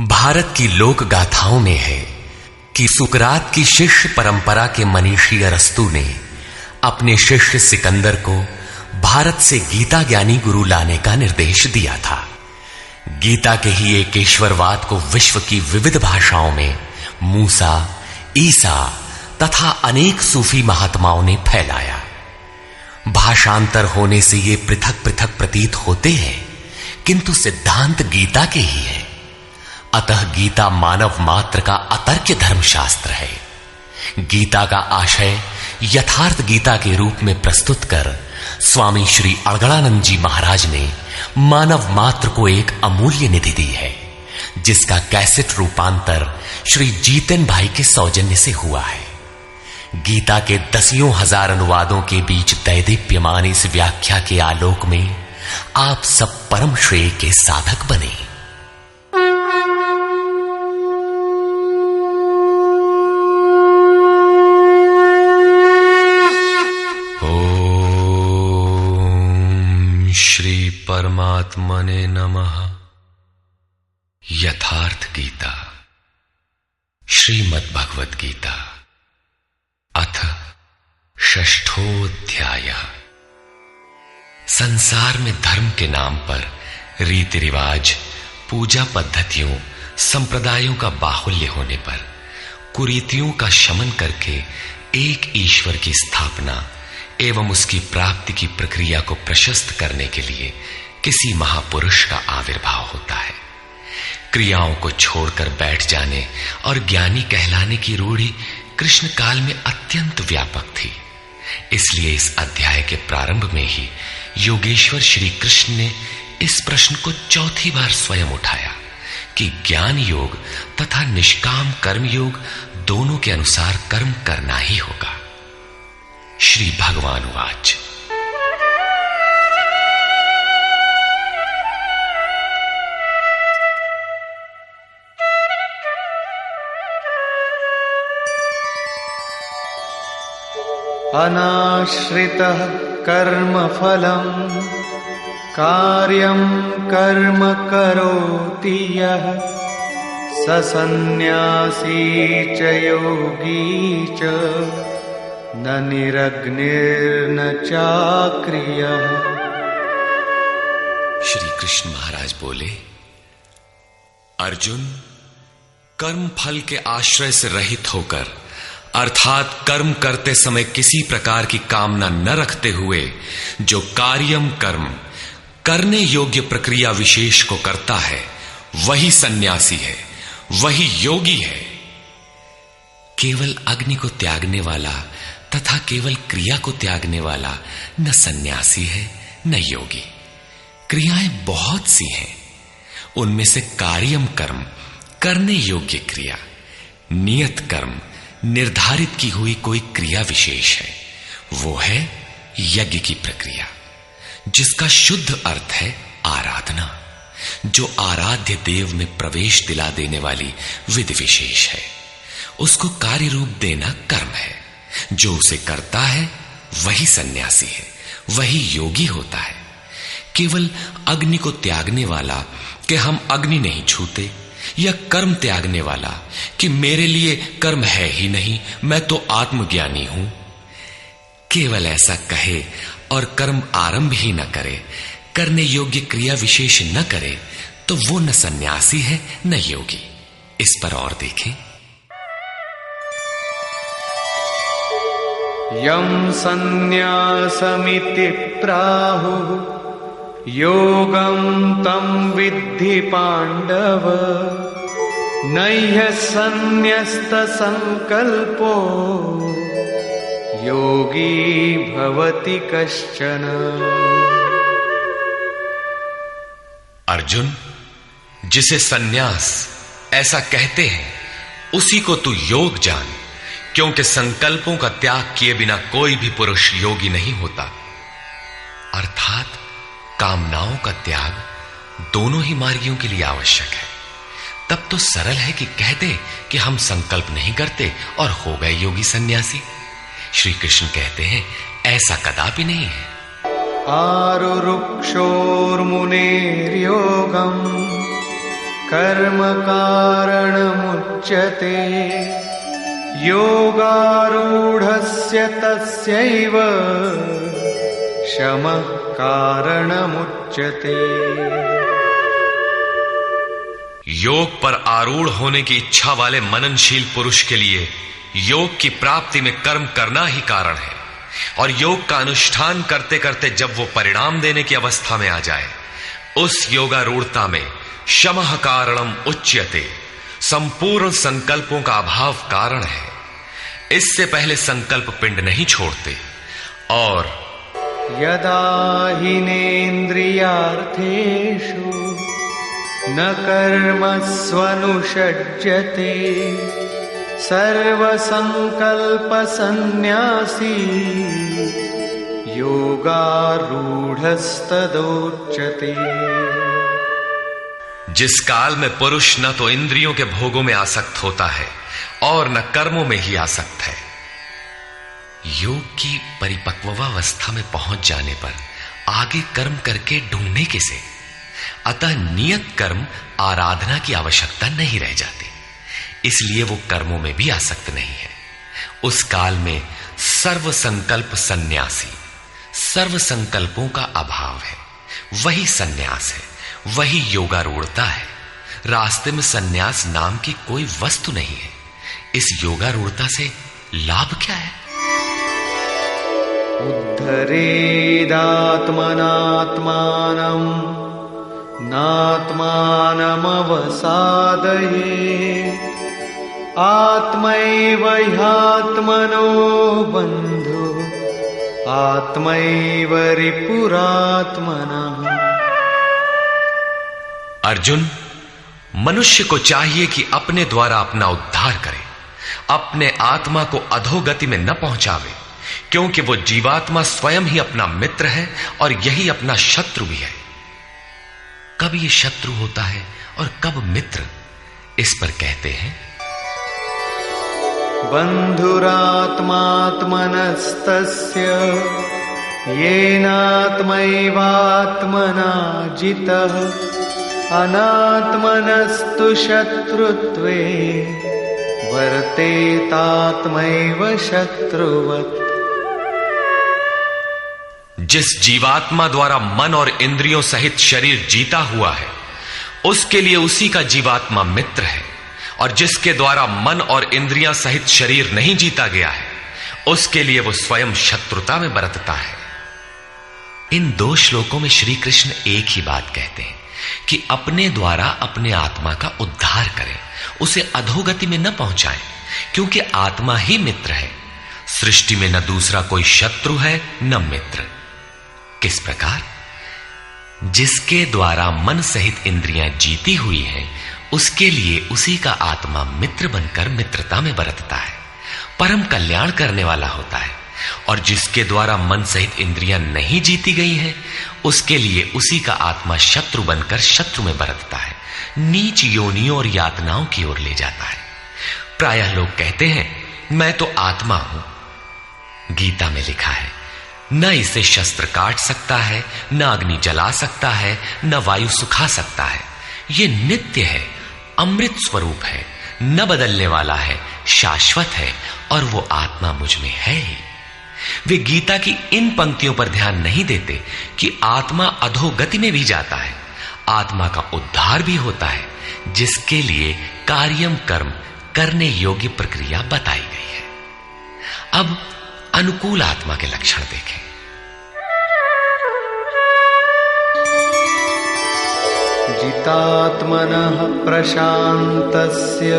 भारत की लोक गाथाओं में है कि सुकरात की शिष्य परंपरा के मनीषी अरस्तु ने अपने शिष्य सिकंदर को भारत से गीता ज्ञानी गुरु लाने का निर्देश दिया था। गीता के ही एक ईश्वरवाद को विश्व की विविध भाषाओं में मूसा, ईसा तथा अनेक सूफी महात्माओं ने फैलाया। भाषांतर होने से ये पृथक पृथक प्रतीत होते हैं, किंतु सिद्धांत गीता के ही है। अतः गीता मानव मात्र का अतर्क्य धर्मशास्त्र है। गीता का आशय यथार्थ गीता के रूप में प्रस्तुत कर स्वामी श्री अड़गड़ानंद जी महाराज ने मानव मात्र को एक अमूल्य निधि दी है, जिसका कैसेट रूपांतर श्री जीतन भाई के सौजन्य से हुआ है। गीता के दसियों हजार अनुवादों के बीच दैदीप्यमान इस व्याख्या के आलोक में आप सब परम श्रेय के साधक बने। श्री परमात्मने नमः। यथार्थ गीता, श्रीमद् भगवत गीता, अथ षष्ठोऽध्याय। संसार में धर्म के नाम पर रीति रिवाज, पूजा पद्धतियों, संप्रदायों का बाहुल्य होने पर कुरीतियों का शमन करके एक ईश्वर की स्थापना एवं उसकी प्राप्ति की प्रक्रिया को प्रशस्त करने के लिए किसी महापुरुष का आविर्भाव होता है। क्रियाओं को छोड़कर बैठ जाने और ज्ञानी कहलाने की रूढ़ी कृष्ण काल में अत्यंत व्यापक थी। इसलिए इस अध्याय के प्रारंभ में ही योगेश्वर श्री कृष्ण ने इस प्रश्न को चौथी बार स्वयं उठाया कि ज्ञान योग तथा निष्काम कर्म योग दोनों के अनुसार कर्म करना ही होगा। श्री भगवान वाच। अनाश्रितः कर्मफलम् कार्यं कर्म करोति यः स सन्न्यासी च योगी च न निरग्निर्न चाक्रियः। श्री कृष्ण महाराज बोले, अर्जुन, कर्म फल के आश्रय से रहित होकर अर्थात कर्म करते समय किसी प्रकार की कामना न रखते हुए जो कार्यम कर्म करने योग्य प्रक्रिया विशेष को करता है, वही सन्यासी है, वही योगी है। केवल अग्नि को त्यागने वाला तथा केवल क्रिया को त्यागने वाला न सन्यासी है न योगी। क्रियाएं बहुत सी हैं, उनमें से कार्यम कर्म करने योग्य क्रिया, नियत कर्म निर्धारित की हुई कोई क्रिया विशेष है, वो है यज्ञ की प्रक्रिया, जिसका शुद्ध अर्थ है आराधना, जो आराध्य देव में प्रवेश दिला देने वाली विधि विशेष है। उसको कार्य रूप देना कर्म है। जो उसे करता है वही सन्यासी है, वही योगी होता है। केवल अग्नि को त्यागने वाला कि हम अग्नि नहीं छूते, या कर्म त्यागने वाला कि मेरे लिए कर्म है ही नहीं, मैं तो आत्मज्ञानी हूं, केवल ऐसा कहे और कर्म आरंभ ही न करे, करने योग्य क्रिया विशेष न करे, तो वो न सन्यासी है न योगी। इस पर और देखें। यम सन्न्यासमिति प्राहुः योगं तं विद्धि पांडव नह्य सन्न्यस्त संकल्पो योगी भवति कश्चन। अर्जुन, जिसे सन्यास ऐसा कहते हैं उसी को तू योग जान, क्योंकि संकल्पों का त्याग किए बिना कोई भी पुरुष योगी नहीं होता। अर्थात कामनाओं का त्याग दोनों ही मार्गियों के लिए आवश्यक है। तब तो सरल है कि कह दे कि हम संकल्प नहीं करते और हो गए योगी सन्यासी। श्री कृष्ण कहते हैं ऐसा कदापि नहीं है। आरुरुक्षोर्मुनेर्योगम् कर्म कारणमुच्यते योगारूढस्य तस्यैव शमः कारणमुच्यते। योग पर आरूढ़ होने की इच्छा वाले मननशील पुरुष के लिए योग की प्राप्ति में कर्म करना ही कारण है, और योग का अनुष्ठान करते करते जब वो परिणाम देने की अवस्था में आ जाए, उस योगारूढ़ता में शमः कारणम उच्यते, संपूर्ण संकल्पों का अभाव कारण है। इससे पहले संकल्प पिंड नहीं छोड़ते। और यदा हीनेन्द्रियार्थेषु न कर्मस्वनुषज्यते सर्वसंकल्पसन्न्यासी योगारूढ़स्तदोच्यते। जिस काल में पुरुष न तो इंद्रियों के भोगों में आसक्त होता है और न कर्मों में ही आसक्त है, योग की परिपक्वावस्था में पहुंच जाने पर आगे कर्म करके ढूंढने किसे। अतः नियत कर्म आराधना की आवश्यकता नहीं रह जाती, इसलिए वो कर्मों में भी आसक्त नहीं है। उस काल में सर्व संकल्प सन्यासी, सर्व संकल्पों का अभाव है, वही सन्यास है, वही योगारूढ़ता है। रास्ते में सन्यास नाम की कोई वस्तु नहीं है। इस योगारूढ़ता से लाभ क्या है? उद्धरेदात्मनात्मानं नात्मानमवसादयेत् आत्मैव ह्यात्मनो बन्धु आत्मैव रिपुरात्मनः। अर्जुन, मनुष्य को चाहिए कि अपने द्वारा अपना उद्धार करे, अपने आत्मा को अधोगति में न पहुंचावे, क्योंकि वो जीवात्मा स्वयं ही अपना मित्र है और यही अपना शत्रु भी है। कब ये शत्रु होता है और कब मित्र, इस पर कहते हैं बन्धुरात्मात्मनस्तस्य येनात्मैवात्मना जितः अनात्मनस्तु शत्रुत्वे वर्तेतात्मैव शत्रुवत्। जिस जीवात्मा द्वारा मन और इंद्रियों सहित शरीर जीता हुआ है, उसके लिए उसी का जीवात्मा मित्र है, और जिसके द्वारा मन और इंद्रियां सहित शरीर नहीं जीता गया है, उसके लिए वो स्वयं शत्रुता में बरतता है। इन दो श्लोकों में श्री कृष्ण एक ही बात कहते हैं कि अपने द्वारा अपने आत्मा का उद्धार करें, उसे अधोगति में न पहुंचाएं, क्योंकि आत्मा ही मित्र है। सृष्टि में न दूसरा कोई शत्रु है न मित्र। किस प्रकार? जिसके द्वारा मन सहित इंद्रियां जीती हुई हैं, उसके लिए उसी का आत्मा मित्र बनकर मित्रता में बरतता है, परम कल्याण करने वाला होता है। और जिसके द्वारा मन सहित इंद्रियां नहीं जीती गई हैं, उसके लिए उसी का आत्मा शत्रु बनकर शत्रु में बरतता है, नीच योनियों और यातनाओं की ओर ले जाता है। प्रायः लोग कहते हैं मैं तो आत्मा हूं। गीता में लिखा है, न इसे शस्त्र काट सकता है, न अग्नि जला सकता है, न वायु सुखा सकता है। ये नित्य है, अमृत स्वरूप है, न बदलने वाला है, शाश्वत है, और वो आत्मा मुझ में है ही। वे गीता की इन पंक्तियों पर ध्यान नहीं देते कि आत्मा अधोगति में भी जाता है, आत्मा का उद्धार भी होता है, जिसके लिए कार्यम कर्म करने योग्य प्रक्रिया बताई गई है। अब अनुकूल आत्मा के लक्षण देखें। जितात्मनः प्रशान्तस्य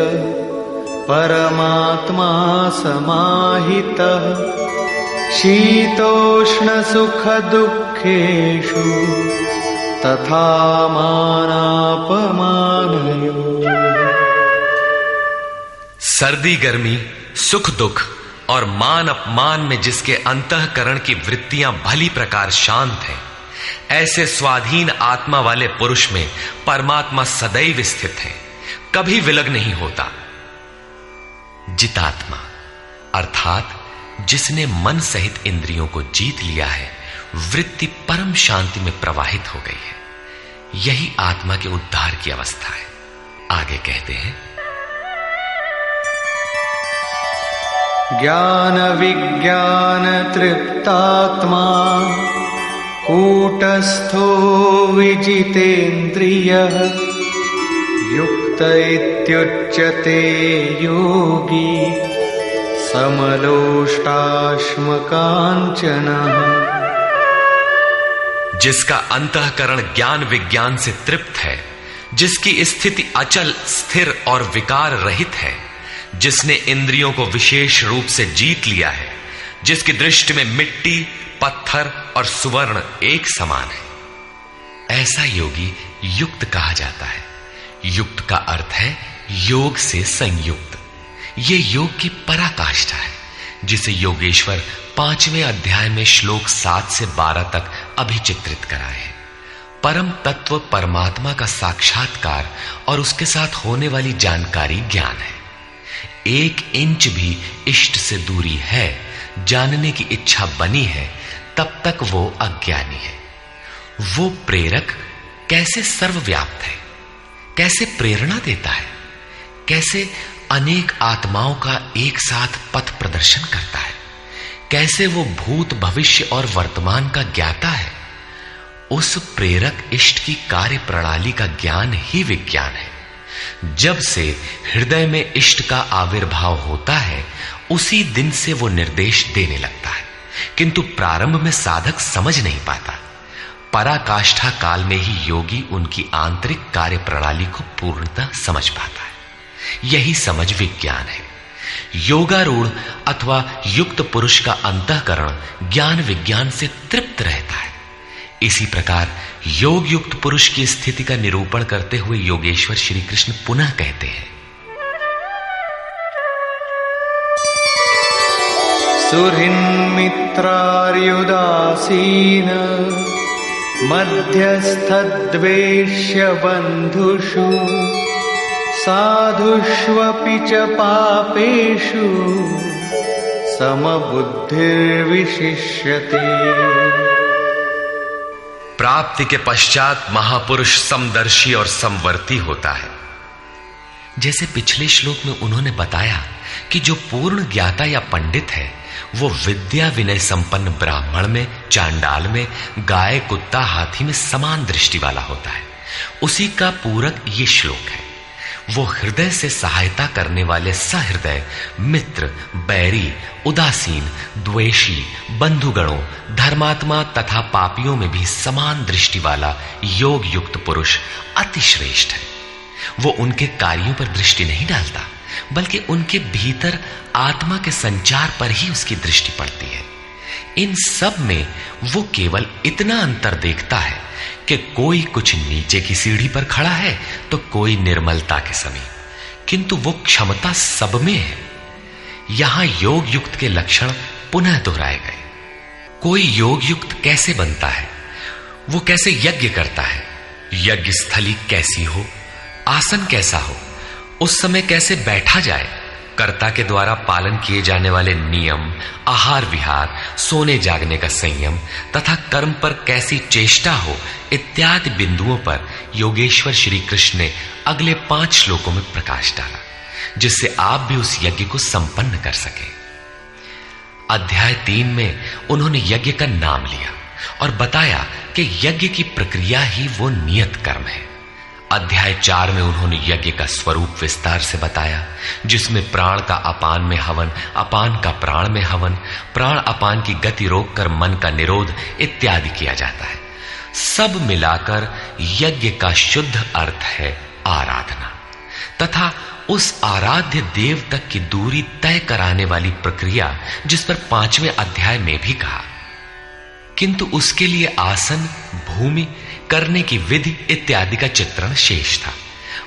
परमात्मा समाहितः शीतोष्णसुखदुःखेषु तथा मानापमानयोः। सर्दी गर्मी, सुख दुख और मान अपमान में जिसके अंतःकरण की वृत्तियां भली प्रकार शांत हैं, ऐसे स्वाधीन आत्मा वाले पुरुष में परमात्मा सदैव स्थित है, कभी विलग नहीं होता। जितात्मा अर्थात जिसने मन सहित इंद्रियों को जीत लिया है, वृत्ति परम शांति में प्रवाहित हो गई है, यही आत्मा के उद्धार की अवस्था है। आगे कहते हैं, ज्ञान विज्ञान तृप्तात्मा कूटस्थो विजितेन्द्रियः युक्त इत्युच्यते योगी समलोष्टाश्मकाञ्चनः। जिसका अंतःकरण ज्ञान विज्ञान से तृप्त है, जिसकी स्थिति अचल स्थिर और विकार रहित है, जिसने इंद्रियों को विशेष रूप से जीत लिया है, जिसकी दृष्टि में मिट्टी, पत्थर और सुवर्ण एक समान है, ऐसा योगी युक्त कहा जाता है। युक्त का अर्थ है योग से संयुक्त। यह योग की पराकाष्ठा है, जिसे योगेश्वर 5वें अध्याय में श्लोक 7 से 12 तक अभिचित्रित कराए हैं। परम तत्व परमात्मा का साक्षात्कार और उसके साथ होने वाली जानकारी ज्ञान है। 1 इंच भी इष्ट से दूरी है, जानने की इच्छा बनी है, तब तक वो अज्ञानी है। वो प्रेरक कैसे सर्वव्याप्त है, कैसे प्रेरणा देता है, कैसे अनेक आत्माओं का एक साथ पथ प्रदर्शन करता है, कैसे वो भूत भविष्य और वर्तमान का ज्ञाता है। उस प्रेरक इष्ट की कार्य प्रणाली का ज्ञान ही विज्ञान है। जब से हृदय में इष्ट का आविर्भाव होता है, उसी दिन से वो निर्देश देने लगता है, किंतु प्रारंभ में साधक समझ नहीं पाता। पराकाष्ठा काल में ही योगी उनकी आंतरिक कार्य प्रणाली को पूर्णतः समझ पाता है। यही समझ विज्ञान है। योगारूढ़ अथवा युक्त पुरुष का अंतःकरण ज्ञान विज्ञान से तृप्त रहता है। इसी प्रकार योग युक्त पुरुष की स्थिति का निरूपण करते हुए योगेश्वर श्री कृष्ण पुनः कहते हैं, सुहृन्मित्रार्युदासीन मध्यस्थद्वेष्य बन्धुषु साधुष्वपि च पापेषु समबुद्धिर्विशिष्यते। प्राप्ति के पश्चात महापुरुष समदर्शी और समवर्ती होता है। जैसे पिछले श्लोक में उन्होंने बताया कि जो पूर्ण ज्ञाता या पंडित है, वो विद्या विनय संपन्न ब्राह्मण में, चांडाल में, गाय कुत्ता हाथी में समान दृष्टि वाला होता है। उसी का पूरक ये श्लोक है। वो हृदय से सहायता करने वाले सहृदय, मित्र, बैरी, उदासीन, द्वेषी, बंधुगणों, धर्मात्मा तथा पापियों में भी समान दृष्टि वाला योग युक्त पुरुष अति श्रेष्ठ है। वो उनके कार्यों पर दृष्टि नहीं डालता, बल्कि उनके भीतर आत्मा के संचार पर ही उसकी दृष्टि पड़ती है। इन सब में वो केवल इतना अंतर देखता है कि कोई कुछ नीचे की सीढ़ी पर खड़ा है तो कोई निर्मलता के समीप, किंतु वो क्षमता सब में है। यहां योग युक्त के लक्षण पुनः दोहराए गए। कोई योग युक्त कैसे बनता है, वो कैसे यज्ञ करता है, यज्ञ स्थली कैसी हो, आसन कैसा हो, उस समय कैसे बैठा जाए, कर्ता के द्वारा पालन किए जाने वाले नियम, आहार विहार, सोने जागने का संयम तथा कर्म पर कैसी चेष्टा हो, इत्यादि बिंदुओं पर योगेश्वर श्री कृष्ण ने अगले 5 श्लोकों में प्रकाश डाला, जिससे आप भी उस यज्ञ को संपन्न कर सके। अध्याय 3 में उन्होंने यज्ञ का नाम लिया और बताया कि यज्ञ की प्रक्रिया ही वो नियत कर्म है। अध्याय 4 में उन्होंने यज्ञ का स्वरूप विस्तार से बताया, जिसमें प्राण का अपान में हवन, अपान का प्राण में हवन, प्राण अपान की गति रोककर मन का निरोध इत्यादि किया जाता है। सब मिलाकर यज्ञ का शुद्ध अर्थ है आराधना, तथा उस आराध्य देव तक की दूरी तय कराने वाली प्रक्रिया, जिस पर 5वें अध्याय में भी कहा। किंतु उसके लिए आसन, भूमि, करने की विधि इत्यादि का चित्रण शेष था।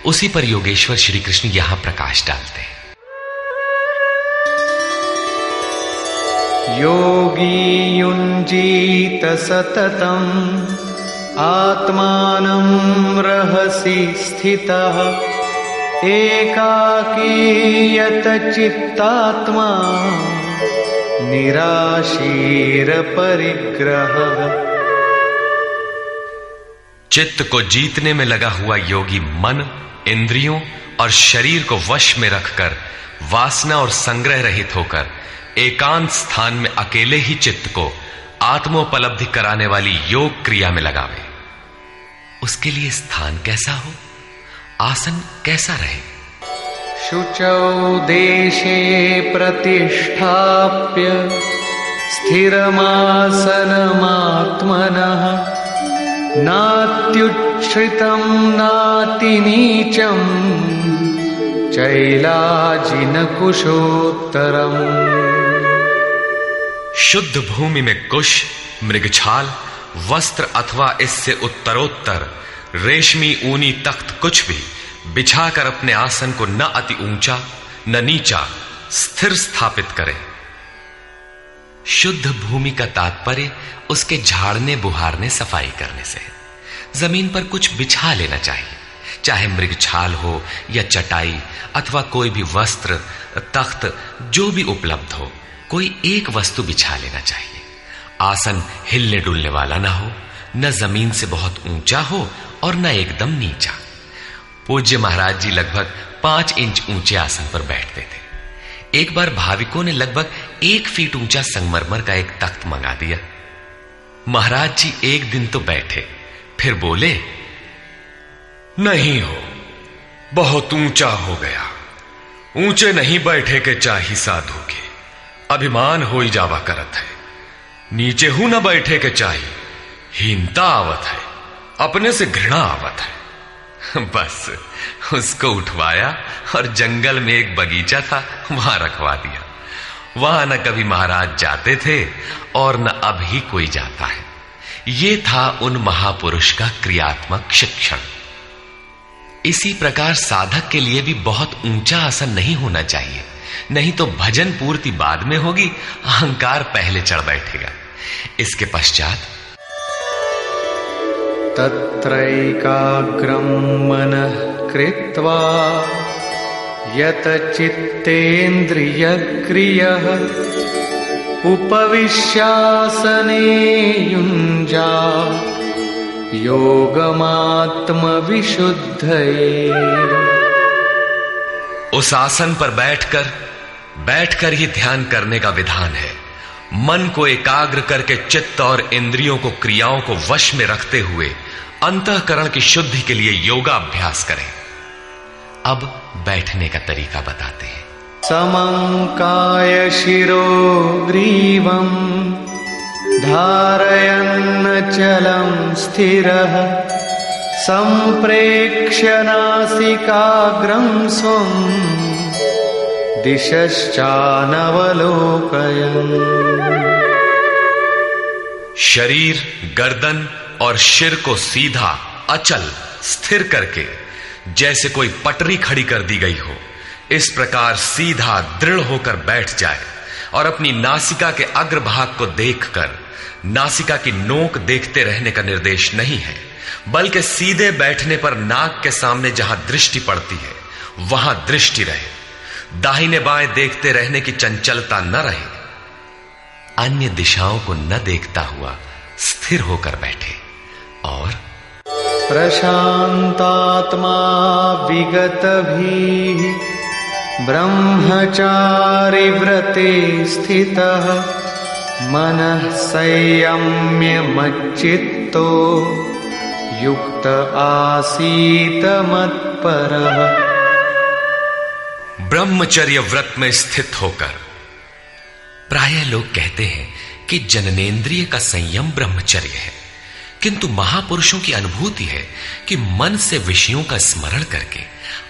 उसी पर योगेश्वर श्री कृष्ण यहां प्रकाश डालते हैं। योगी युञ्जीत सततम् आत्मानं रहसि स्थितः एकाकीयत चित्तात्मा निराशीर परिग्रह। चित्त को जीतने में लगा हुआ योगी मन, इंद्रियों और शरीर को वश में रखकर वासना और संग्रह रहित होकर एकांत स्थान में अकेले ही चित्त को आत्मोपलब्धि कराने वाली योग क्रिया में लगावे। उसके लिए स्थान कैसा हो, आसन कैसा रहे? शुचौ देशे प्रतिष्ठाप्य स्थिरमासनमात्मनः नात्युच्छ्रितं नातिनीचं चैलाजिनकुशोत्तरम्। शुद्ध भूमि में कुश, मृगछाल, वस्त्र अथवा इससे उत्तरोत्तर रेशमी ऊनी तख्त कुछ भी बिछाकर अपने आसन को न अति ऊंचा न नीचा स्थिर स्थापित करें। शुद्ध भूमि का तात्पर्य उसके झाड़ने बुहारने सफाई करने से। जमीन पर कुछ बिछा लेना चाहिए, चाहे मृगछाल हो या चटाई अथवा कोई भी वस्त्र, तख्त, जो भी उपलब्ध हो, कोई एक वस्तु बिछा लेना चाहिए। आसन हिलने डुलने वाला ना हो, न जमीन से बहुत ऊंचा हो और न एकदम नीचा। पूज्य महाराज जी लगभग 5 इंच ऊंचे आसन पर बैठते थे। एक बार भाविकों ने लगभग 1 फीट ऊंचा संगमरमर का एक तख्त मंगा दिया। महाराज जी एक दिन तो बैठे, फिर बोले, नहीं हो, बहुत ऊंचा हो गया, ऊंचे नहीं बैठे के चाही साधु के, अभिमान हो ही जावा करत है, नीचे हूं न बैठे के चाही, हीनता आवत है, अपने से घृणा आवत है। बस उसको उठवाया और जंगल में एक बगीचा था, वहां रखवा दिया। वहां न कभी महाराज जाते थे और न अब ही कोई जाता है। ये था उन महापुरुष का क्रियात्मक शिक्षण। इसी प्रकार साधक के लिए भी बहुत ऊंचा आसन नहीं होना चाहिए, नहीं तो भजन पूर्ति बाद में होगी, अहंकार पहले चढ़ बैठेगा। इसके पश्चात तत्रैकाग्रं मनः कृत्वा यत चित्तेन्द्रियक्रियः उपविश्यासने युञ्जात् योगमात्मविशुद्धये। उस आसन पर बैठकर ही ध्यान करने का विधान है। मन को एकाग्र करके चित्त और इंद्रियों को, क्रियाओं को वश में रखते हुए अंतःकरण की शुद्धि के लिए योगाभ्यास करें। अब बैठने का तरीका बताते हैं। समंकाय शिरो ग्रीवं धारयन्नचलं स्थिरः संप्रेक्ष्य नासिकाग्रं स्वं दिशश्चानवलोकयन्। शरीर, गर्दन और सिर को सीधा, अचल, स्थिर करके जैसे कोई पटरी खड़ी कर दी गई हो, इस प्रकार सीधा दृढ़ होकर बैठ जाए और अपनी नासिका के अग्रभाग को देखकर, नासिका की नोक देखते रहने का निर्देश नहीं है, बल्कि सीधे बैठने पर नाक के सामने जहां दृष्टि पड़ती है वहां दृष्टि रहे। दाहिने बाएं देखते रहने की चंचलता न रहे। अन्य दिशाओं को न देखता हुआ स्थिर होकर बैठे और प्रशांतात्मा विगतभिः ब्रह्मचारि व्रते स्थितः मनः संयम्य मच्चित्तो युक्त आसीत मत्परः। ब्रह्मचर्य व्रत में स्थित होकर। प्रायः लोग कहते हैं कि जननेंद्रिय का संयम ब्रह्मचर्य है, किंतु महापुरुषों की अनुभूति है कि मन से विषयों का स्मरण करके,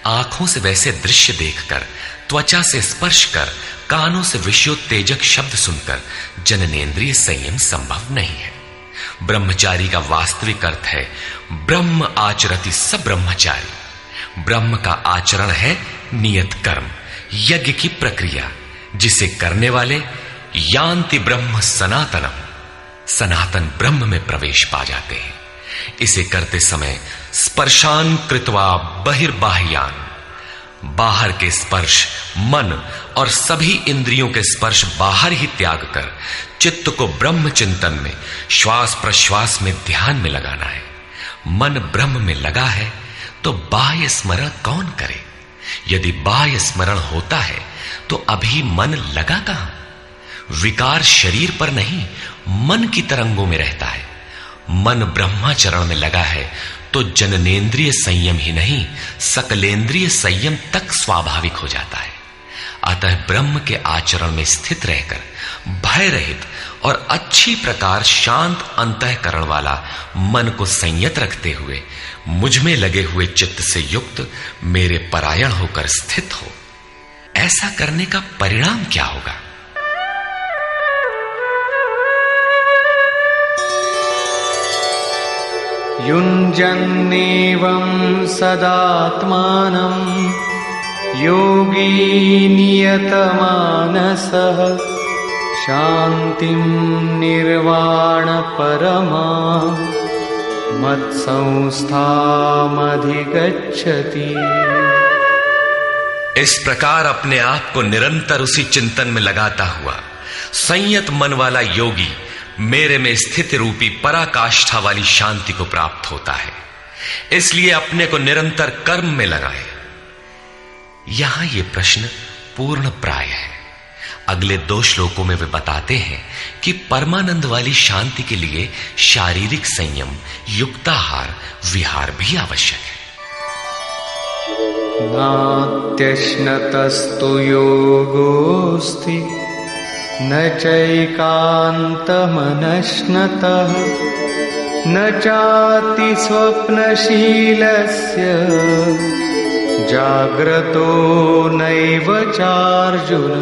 आंखों से वैसे दृश्य देखकर, त्वचा से स्पर्श कर, कानों से विषयोत्तेजक शब्द सुनकर जननेंद्रिय संयम संभव नहीं है। ब्रह्मचारी का वास्तविक अर्थ है ब्रह्म आचरति स ब्रह्मचारी। ब्रह्म का आचरण है नियत कर्म, यज्ञ की प्रक्रिया, जिसे करने वाले यान्ति ब्रह्म सनातनम, सनातन ब्रह्म में प्रवेश पा जाते हैं। इसे करते समय स्पर्शान कृत्वा बहिर्बाह्यान, बाहर के स्पर्श, मन और सभी इंद्रियों के स्पर्श बाहर ही त्याग कर चित्त को ब्रह्म चिंतन में, श्वास प्रश्वास में ध्यान में लगाना है। मन ब्रह्म में लगा है तो बाह्य स्मरण कौन करे? यदि बाह्य स्मरण होता है तो अभी मन लगा कहां? विकार शरीर पर नहीं, मन की तरंगों में रहता है। मन ब्रह्माचरण में लगा है तो जननेन्द्रिय संयम ही नहीं, सकलेंद्रिय संयम तक स्वाभाविक हो जाता है। अतः ब्रह्म के आचरण में स्थित रहकर भय रहित और अच्छी प्रकार शांत अंतःकरण वाला मन को संयत रखते हुए मुझ में लगे हुए चित्त से युक्त मेरे परायण होकर स्थित हो। ऐसा करने का परिणाम क्या होगा? युञ्जन्नेवं सदात्मानं योगी नियतमानसः शान्तिं निर्वाण परमा मत्संस्थामधिगच्छति। इस प्रकार अपने आप को निरंतर उसी चिंतन में लगाता हुआ संयत मन वाला योगी मेरे में स्थिति रूपी पराकाष्ठा वाली शांति को प्राप्त होता है। इसलिए अपने को निरंतर कर्म में लगाए। यहां यह प्रश्न पूर्ण प्राय है। अगले 2 श्लोकों में वे बताते हैं कि परमानंद वाली शांति के लिए शारीरिक संयम, युक्ताहार, विहार भी आवश्यक है। नात्यश्नतस्तु योगोऽस्ति न चैकान्तमनश्नतः न चाति स्वप्नशीलस्य जाग्रतो नैव चार्जुन।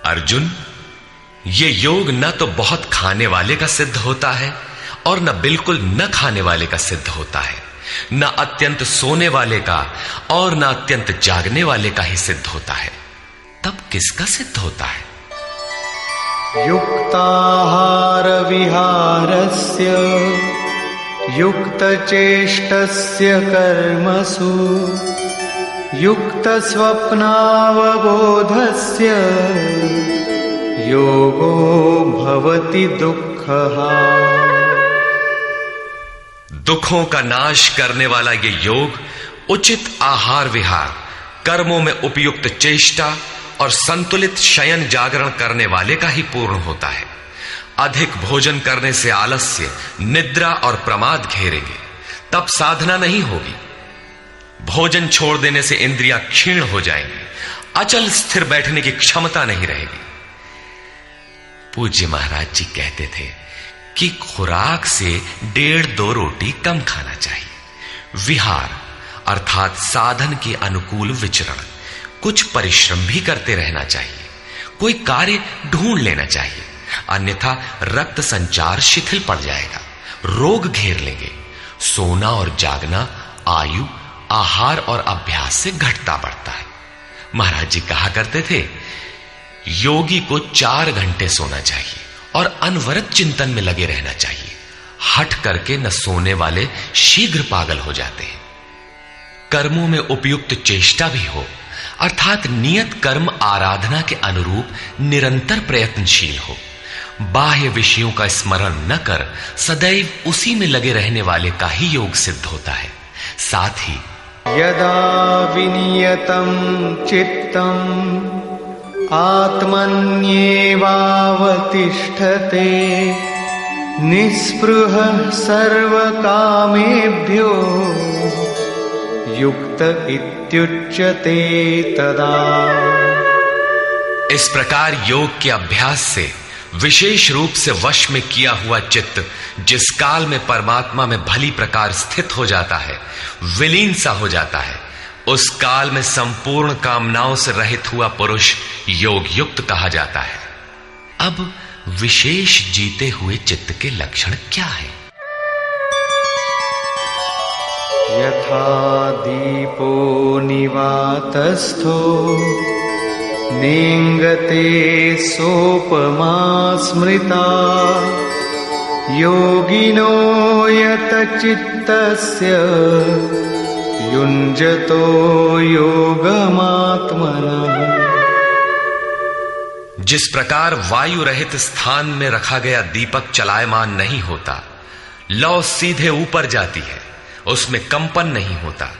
अर्जुन, ये योग न तो बहुत खाने वाले का सिद्ध होता है और न बिल्कुल न खाने वाले का सिद्ध होता है, न अत्यंत सोने वाले का और न अत्यंत जागने वाले का ही सिद्ध होता है। तब किसका सिद्ध होता है? युक्ताहार विहारस्य युक्तचेष्टस्य कर्मसु युक्तस्वप्नावबोधस्य योगो भवति दुःखः। दुखों का नाश करने वाला ये योग उचित आहार विहार, कर्मों में उपयुक्त चेष्टा और संतुलित शयन जागरण करने वाले का ही पूर्ण होता है। अधिक भोजन करने से आलस्य, निद्रा और प्रमाद घेरेंगे, तब साधना नहीं होगी। भोजन छोड़ देने से इंद्रियां क्षीण हो जाएंगी, अचल स्थिर बैठने की क्षमता नहीं रहेगी। पूज्य महाराज जी कहते थे कि खुराक से 1.5-2 रोटी कम खाना चाहिए। विहार अर्थात साधन के अनुकूल विचरण, कुछ परिश्रम भी करते रहना चाहिए। कोई कार्य ढूंढ लेना चाहिए, अन्यथा रक्त संचार शिथिल पड़ जाएगा, रोग घेर लेंगे। सोना और जागना आयु, आहार और अभ्यास से घटता बढ़ता है। महाराज जी कहा करते थे, योगी को 4 घंटे सोना चाहिए और अनवरत चिंतन में लगे रहना चाहिए। हट करके न सोने वाले शीघ्र पागल हो जाते हैं। कर्मों में उपयुक्त चेष्टा भी हो, अर्थात नियत कर्म आराधना के अनुरूप निरंतर प्रयत्नशील हो। बाह्य विषयों का स्मरण न कर सदैव उसी में लगे रहने वाले का ही योग सिद्ध होता है। साथ ही यदा विनियतं चित्तम् आत्मन्येवावतिष्ठते निःस्पृहः सर्वकामेभ्यो युक्त इत्युच्यते तदा। इस प्रकार योग के अभ्यास से विशेष रूप से वश में किया हुआ चित्त जिस काल में परमात्मा में भली प्रकार स्थित हो जाता है, विलीन सा हो जाता है, उस काल में संपूर्ण कामनाओं से रहित हुआ पुरुष योग युक्त कहा जाता है। अब विशेष जीते हुए चित्त के लक्षण क्या है? यथा दीपो निवातस्थो नेङ्गते सोपमा स्मृता योगिनो यतचित्तस्य युञ्जतो योगमात्मनः। जिस प्रकार वायु रहित स्थान में रखा गया दीपक चलायमान नहीं होता, लौ सीधे ऊपर जाती है, उसमें कंपन नहीं होता।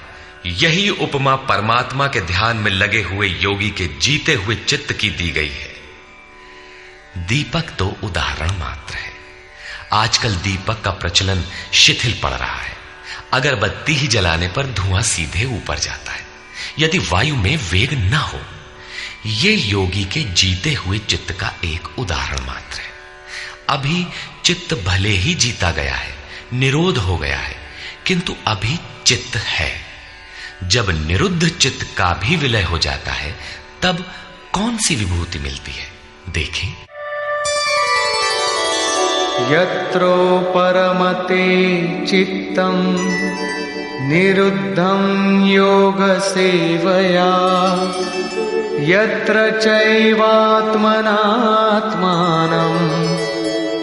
यही उपमा परमात्मा के ध्यान में लगे हुए योगी के जीते हुए चित्त की दी गई है। दीपक तो उदाहरण मात्र है। आजकल दीपक का प्रचलन शिथिल पड़ रहा है। अगरबत्ती ही जलाने पर धुआं सीधे ऊपर जाता है, यदि वायु में वेग न हो। यह योगी के जीते हुए चित्त का एक उदाहरण मात्र है। अभी चित्त भले ही जीता गया है, निरोध हो गया है, किंतु अभी चित्त है। जब निरुद्ध चित्त का भी विलय हो जाता है, तब कौन सी विभूति मिलती है, देखें। यत्रो परमते चित्तम निरुद्धं योग सेवया यत्र चैवात्मनात्मानं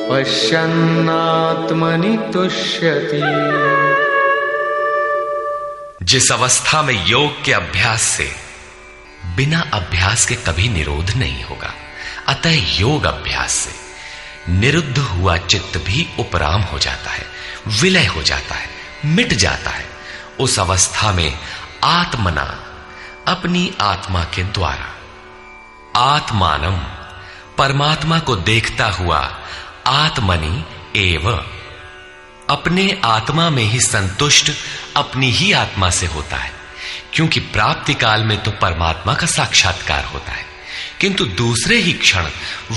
पश्यन्नात्मनि तुष्यति। जिस अवस्था में योग के अभ्यास से बिना अभ्यास के कभी निरोध नहीं होगा, अतः योग अभ्यास से निरुद्ध हुआ चित्त भी उपराम हो जाता है, विलय हो जाता है, मिट जाता है। उस अवस्था में आत्मना, अपनी आत्मा के द्वारा, आत्मानम, परमात्मा को देखता हुआ, आत्मनि एव, अपने आत्मा में ही संतुष्ट अपनी ही आत्मा से होता है। क्योंकि प्राप्ति काल में तो परमात्मा का साक्षात्कार होता है, किंतु दूसरे ही क्षण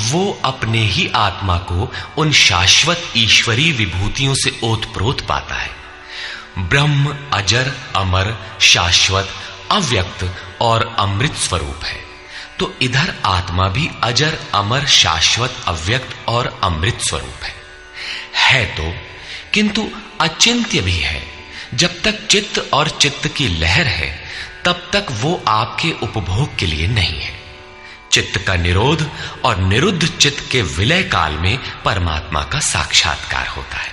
वो अपने ही आत्मा को उन शाश्वत ईश्वरीय विभूतियों से ओतप्रोत पाता है। ब्रह्म अजर, अमर, शाश्वत, अव्यक्त और अमृत स्वरूप है, तो इधर आत्मा भी अजर, अमर, शाश्वत, अव्यक्त और अमृत स्वरूप है तो, किंतु अचिंत्य भी है। जब तक चित्त और चित्त की लहर है, तब तक वो आपके उपभोग के लिए नहीं है। चित्त का निरोध और निरुद्ध चित्त के विलय काल में परमात्मा का साक्षात्कार होता है,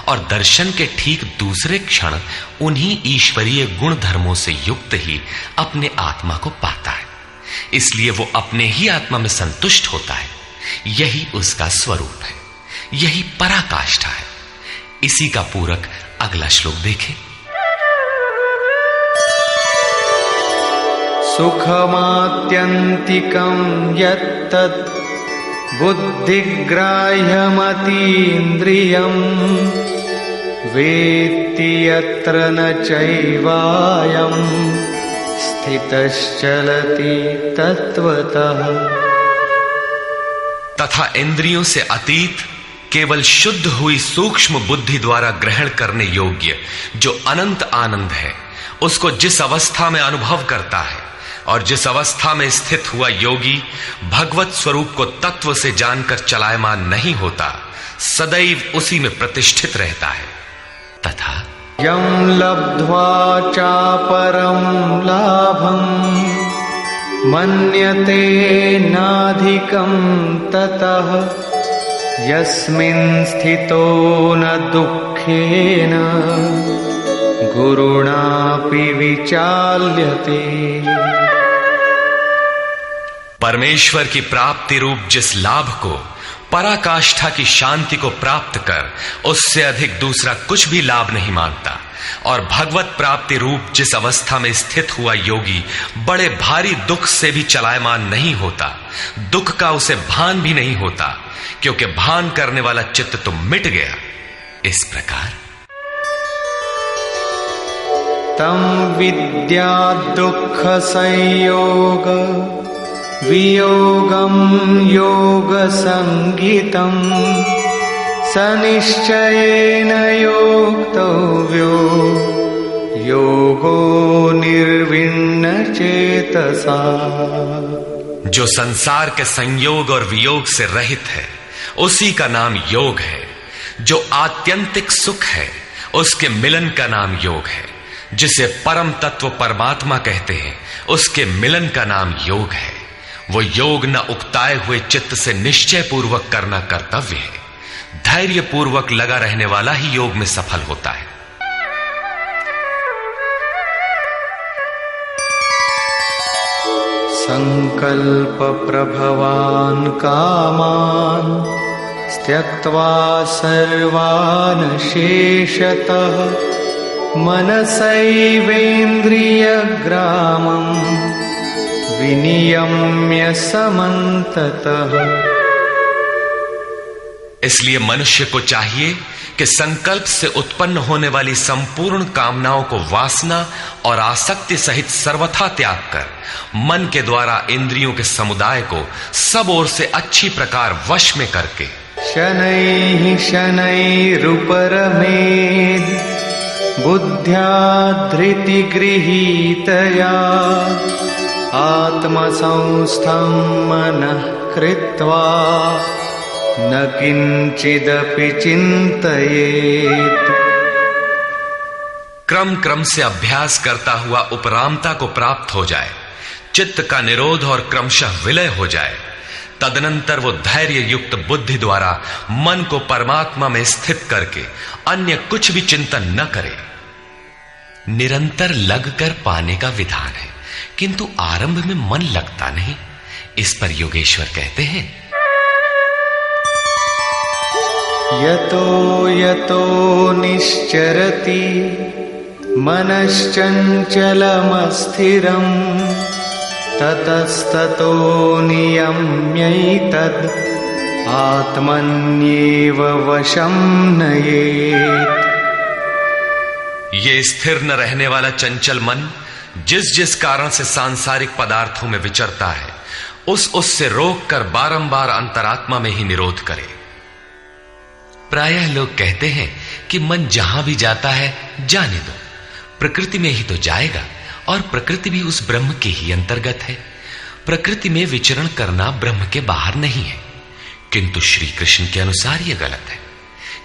और दर्शन के ठीक दूसरे क्षण उन्हीं ईश्वरीय गुण धर्मों से युक्त ही अपने आत्मा को पाता है। इसलिए वो अपने ही आत्मा में संतुष्ट होता है। यही उसका स्वरूप है, यही पराकाष्ठा है। इसी का पूरक अगला श्लोक देखें। सुखमात्यन्तिकं यत्तत् बुद्धिग्राह्यमतीन्द्रियं वेत्ति यत्र न चैवायं स्थितश्चलति तत्वतः। तथा इंद्रियों से अतीत, केवल शुद्ध हुई सूक्ष्म बुद्धि द्वारा ग्रहण करने योग्य जो अनंत आनंद है, उसको जिस अवस्था में अनुभव करता है और जिस अवस्था में स्थित हुआ योगी भगवत स्वरूप को तत्व से जानकर चलायमान नहीं होता, सदैव उसी में प्रतिष्ठित रहता है। तथा यं लब्ध्वा चापरं लाभं मन्यते नाधिकं ततः यस्मिन् स्थितो न दुःखेन गुरुणापि विचाल्यते। परमेश्वर की प्राप्ति रूप जिस लाभ को, पराकाष्ठा की शांति को प्राप्त कर उससे अधिक दूसरा कुछ भी लाभ नहीं मानता, और भगवत प्राप्ति रूप जिस अवस्था में स्थित हुआ योगी बड़े भारी दुख से भी चलायमान नहीं होता, दुख का उसे भान भी नहीं होता, क्योंकि भान करने वाला चित्त तो मिट गया। इस प्रकार तम विद्या दुख संयोग वियोगम योग संगीतम सनिश्चयेन योक्तव्यो योगो निर्विण्ण चेतसा। जो संसार के संयोग और वियोग से रहित है, उसी का नाम योग है। जो आत्यंतिक सुख है, उसके मिलन का नाम योग है। जिसे परम तत्व परमात्मा कहते हैं, उसके मिलन का नाम योग है। वो योग न उकताए हुए चित्त से निश्चय पूर्वक करना कर्तव्य है। धैर्य पूर्वक लगा रहने वाला ही योग में सफल होता है। संकल्प प्रभवान कामान त्यक्त्वा सर्वान् शेषतः मनसैवेन्द्रियग्रामम् विनियम्य समन्ततः। इसलिए मनुष्य को चाहिए कि संकल्प से उत्पन्न होने वाली संपूर्ण कामनाओं को वासना और आसक्ति सहित सर्वथा त्याग कर मन के द्वारा इंद्रियों के समुदाय को सब ओर से अच्छी प्रकार वश में करके शनैः शनैरुपरमेद् बुद्ध्या धृतिगृहीतया आत्मसंस्थं मनः कृत्वा न किंचिदपि चिंतयेत्। क्रम क्रम से अभ्यास करता हुआ उपरामता को प्राप्त हो जाए, चित्त का निरोध और क्रमशः विलय हो जाए, तदनंतर वो धैर्य युक्त बुद्धि द्वारा मन को परमात्मा में स्थित करके अन्य कुछ भी चिंतन न करे। निरंतर लगकर पाने का विधान है, किंतु आरंभ में मन लगता नहीं। इस पर योगेश्वर कहते हैं, यतो यतो निश्चरति मनश्चञ्चलमस्थिरम् ततस्ततो नियम्यैतद् आत्मन्येव वशं नयेत्। ये स्थिर न रहने वाला चंचल मन जिस जिस कारण से सांसारिक पदार्थों में विचरता है, उससे रोककर बारंबार अंतरात्मा में ही निरोध करे। प्रायः लोग कहते हैं कि मन जहां भी जाता है जाने दो, प्रकृति में ही तो जाएगा और प्रकृति भी उस ब्रह्म के ही अंतर्गत है। प्रकृति में विचरण करना ब्रह्म के बाहर नहीं है। किंतु श्री कृष्ण के अनुसार यह गलत है।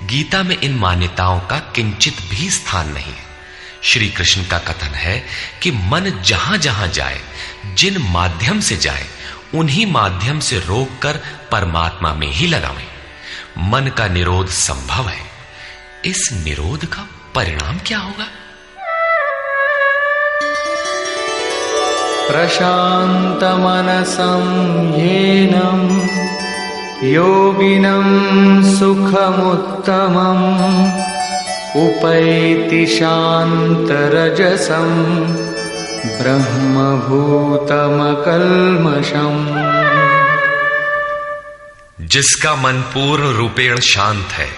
गीता में इन मान्यताओं का किंचित भी स्थान नहीं है। श्री कृष्ण का कथन है कि मन जहां जहां जाए, जिन माध्यम से जाए, उन्हीं माध्यम से रोककर परमात्मा में ही लगावें। मन का निरोध संभव है। इस निरोध का परिणाम क्या होगा? प्रशान्तमनसं येनं योगिनं सुखमुत्तमम् उपैति शान्तरजसं ब्रह्मभूतमकल्मषम्। जिसका मन पूर्ण रूपेण शांत है,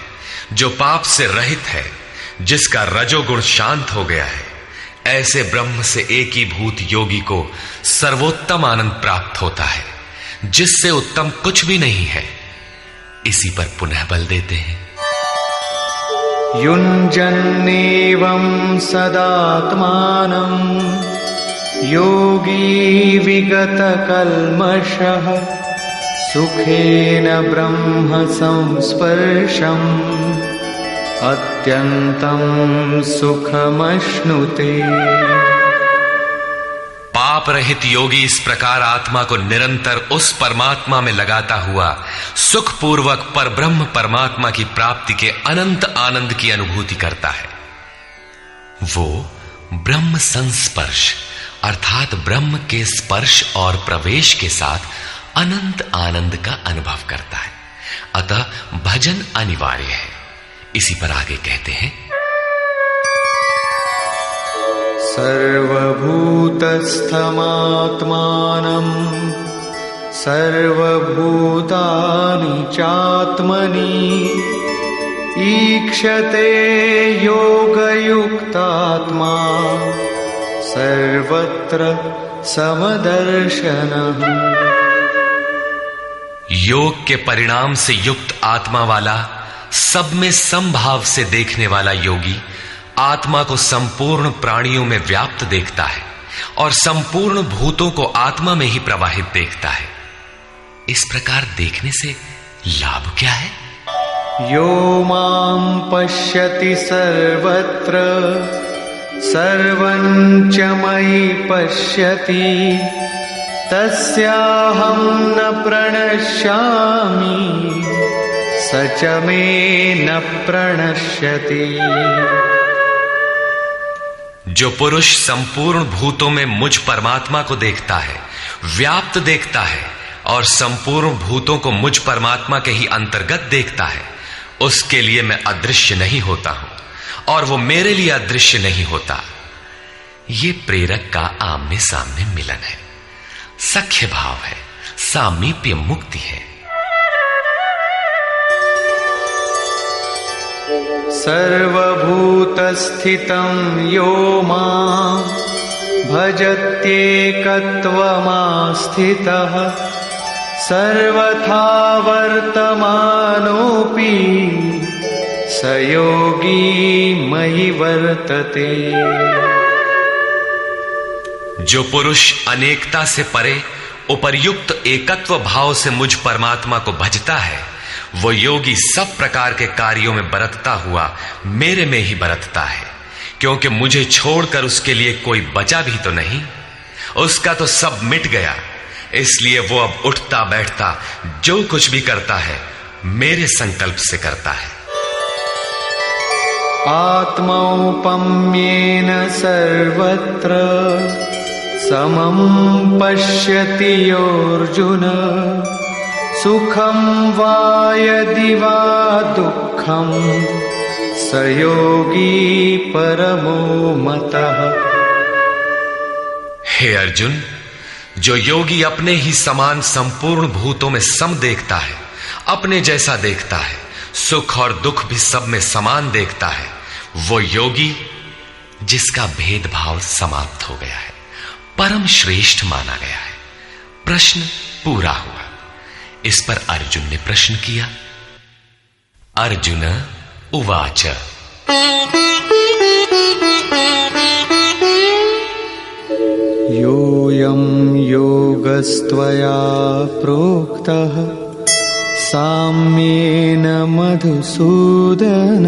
जो पाप से रहित है, जिसका रजोगुण शांत हो गया है, ऐसे ब्रह्म से एकीभूत योगी को सर्वोत्तम आनंद प्राप्त होता है, जिससे उत्तम कुछ भी नहीं है। इसी पर पुनः बल देते हैं, युञ्जन्नेवं सदात्मानं योगी विगतकल्मषः सुखेन ब्रह्म संस्पर्शम् अत्यंतं सुखमश्नुते। पाप रहित योगी इस प्रकार आत्मा को निरंतर उस परमात्मा में लगाता हुआ सुखपूर्वक परब्रह्म परमात्मा की प्राप्ति के अनंत आनंद की अनुभूति करता है। वो ब्रह्म संस्पर्श अर्थात ब्रह्म के स्पर्श और प्रवेश के साथ अनंत आनंद का अनुभव करता है। अतः भजन अनिवार्य है। इसी पर आगे कहते हैं, सर्वभूतस्थमात्मानं सर्वभूतानि चात्मनि ईक्षते योगयुक्तात्मा सर्वत्र समदर्शनः। योग के परिणाम से युक्त आत्मा वाला, सब में समभाव से देखने वाला योगी आत्मा को संपूर्ण प्राणियों में व्याप्त देखता है और संपूर्ण भूतों को आत्मा में ही प्रवाहित देखता है। इस प्रकार देखने से लाभ क्या है? यो मां पश्यति सर्वत्र सर्वं च मयि पश्यति तस्याहं न प्रणश्यामि स च मे न प्रणश्यति। जो पुरुष संपूर्ण भूतों में मुझ परमात्मा को देखता है, व्याप्त देखता है और संपूर्ण भूतों को मुझ परमात्मा के ही अंतर्गत देखता है, उसके लिए मैं अदृश्य नहीं होता हूं और वो मेरे लिए अदृश्य नहीं होता। ये प्रेरक का आमने सामने मिलन है, सख्य भाव है, सामीप्य मुक्ति है। सर्वभूतस्थितं यो मां भजत्येकत्वमास्थितः सर्वथा वर्तमानोऽपि स योगी मयि वर्तते। जो पुरुष अनेकता से परे उपर्युक्त एकत्व भाव से मुझ परमात्मा को भजता है, वो योगी सब प्रकार के कार्यों में बरतता हुआ मेरे में ही बरतता है, क्योंकि मुझे छोड़कर उसके लिए कोई बचा भी तो नहीं। उसका तो सब मिट गया, इसलिए वो अब उठता बैठता जो कुछ भी करता है मेरे संकल्प से करता है। आत्मौपम्येन सर्वत्र समं पश्यति योऽर्जुन सुखं वा यदि वा दुःखं स योगी परमो मतः। हे अर्जुन, जो योगी अपने ही समान संपूर्ण भूतों में सम देखता है, अपने जैसा देखता है, सुख और दुख भी सब में समान देखता है, वो योगी जिसका भेदभाव समाप्त हो गया है, परम श्रेष्ठ माना गया है। प्रश्न पूरा हुआ। इस पर अर्जुन ने प्रश्न किया। अर्जुन उवाच योऽयं योगस्त्वया प्रोक्तः साम्येन मधुसूदन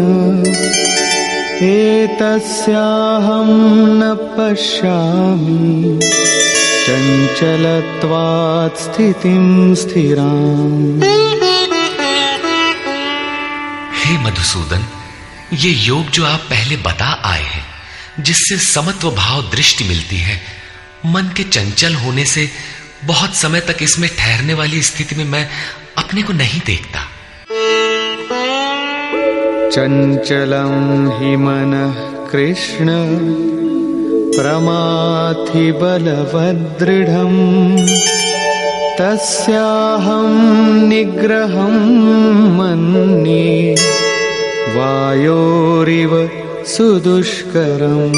एतस्याहं न पश्यामि चञ्चलत्वात् स्थितिं स्थिराम्। हे मधुसूदन, ये योग जो आप पहले बता आए हैं, जिससे समत्व भाव दृष्टि मिलती है, मन के चंचल होने से बहुत समय तक इसमें ठहरने वाली स्थिति में मैं अपने को नहीं देखता। चंचलं हि मनः कृष्ण प्रमाथि बलवदृढम् तस्याहं निग्रहं मन्ये वायोरिव सुदुष्करम्।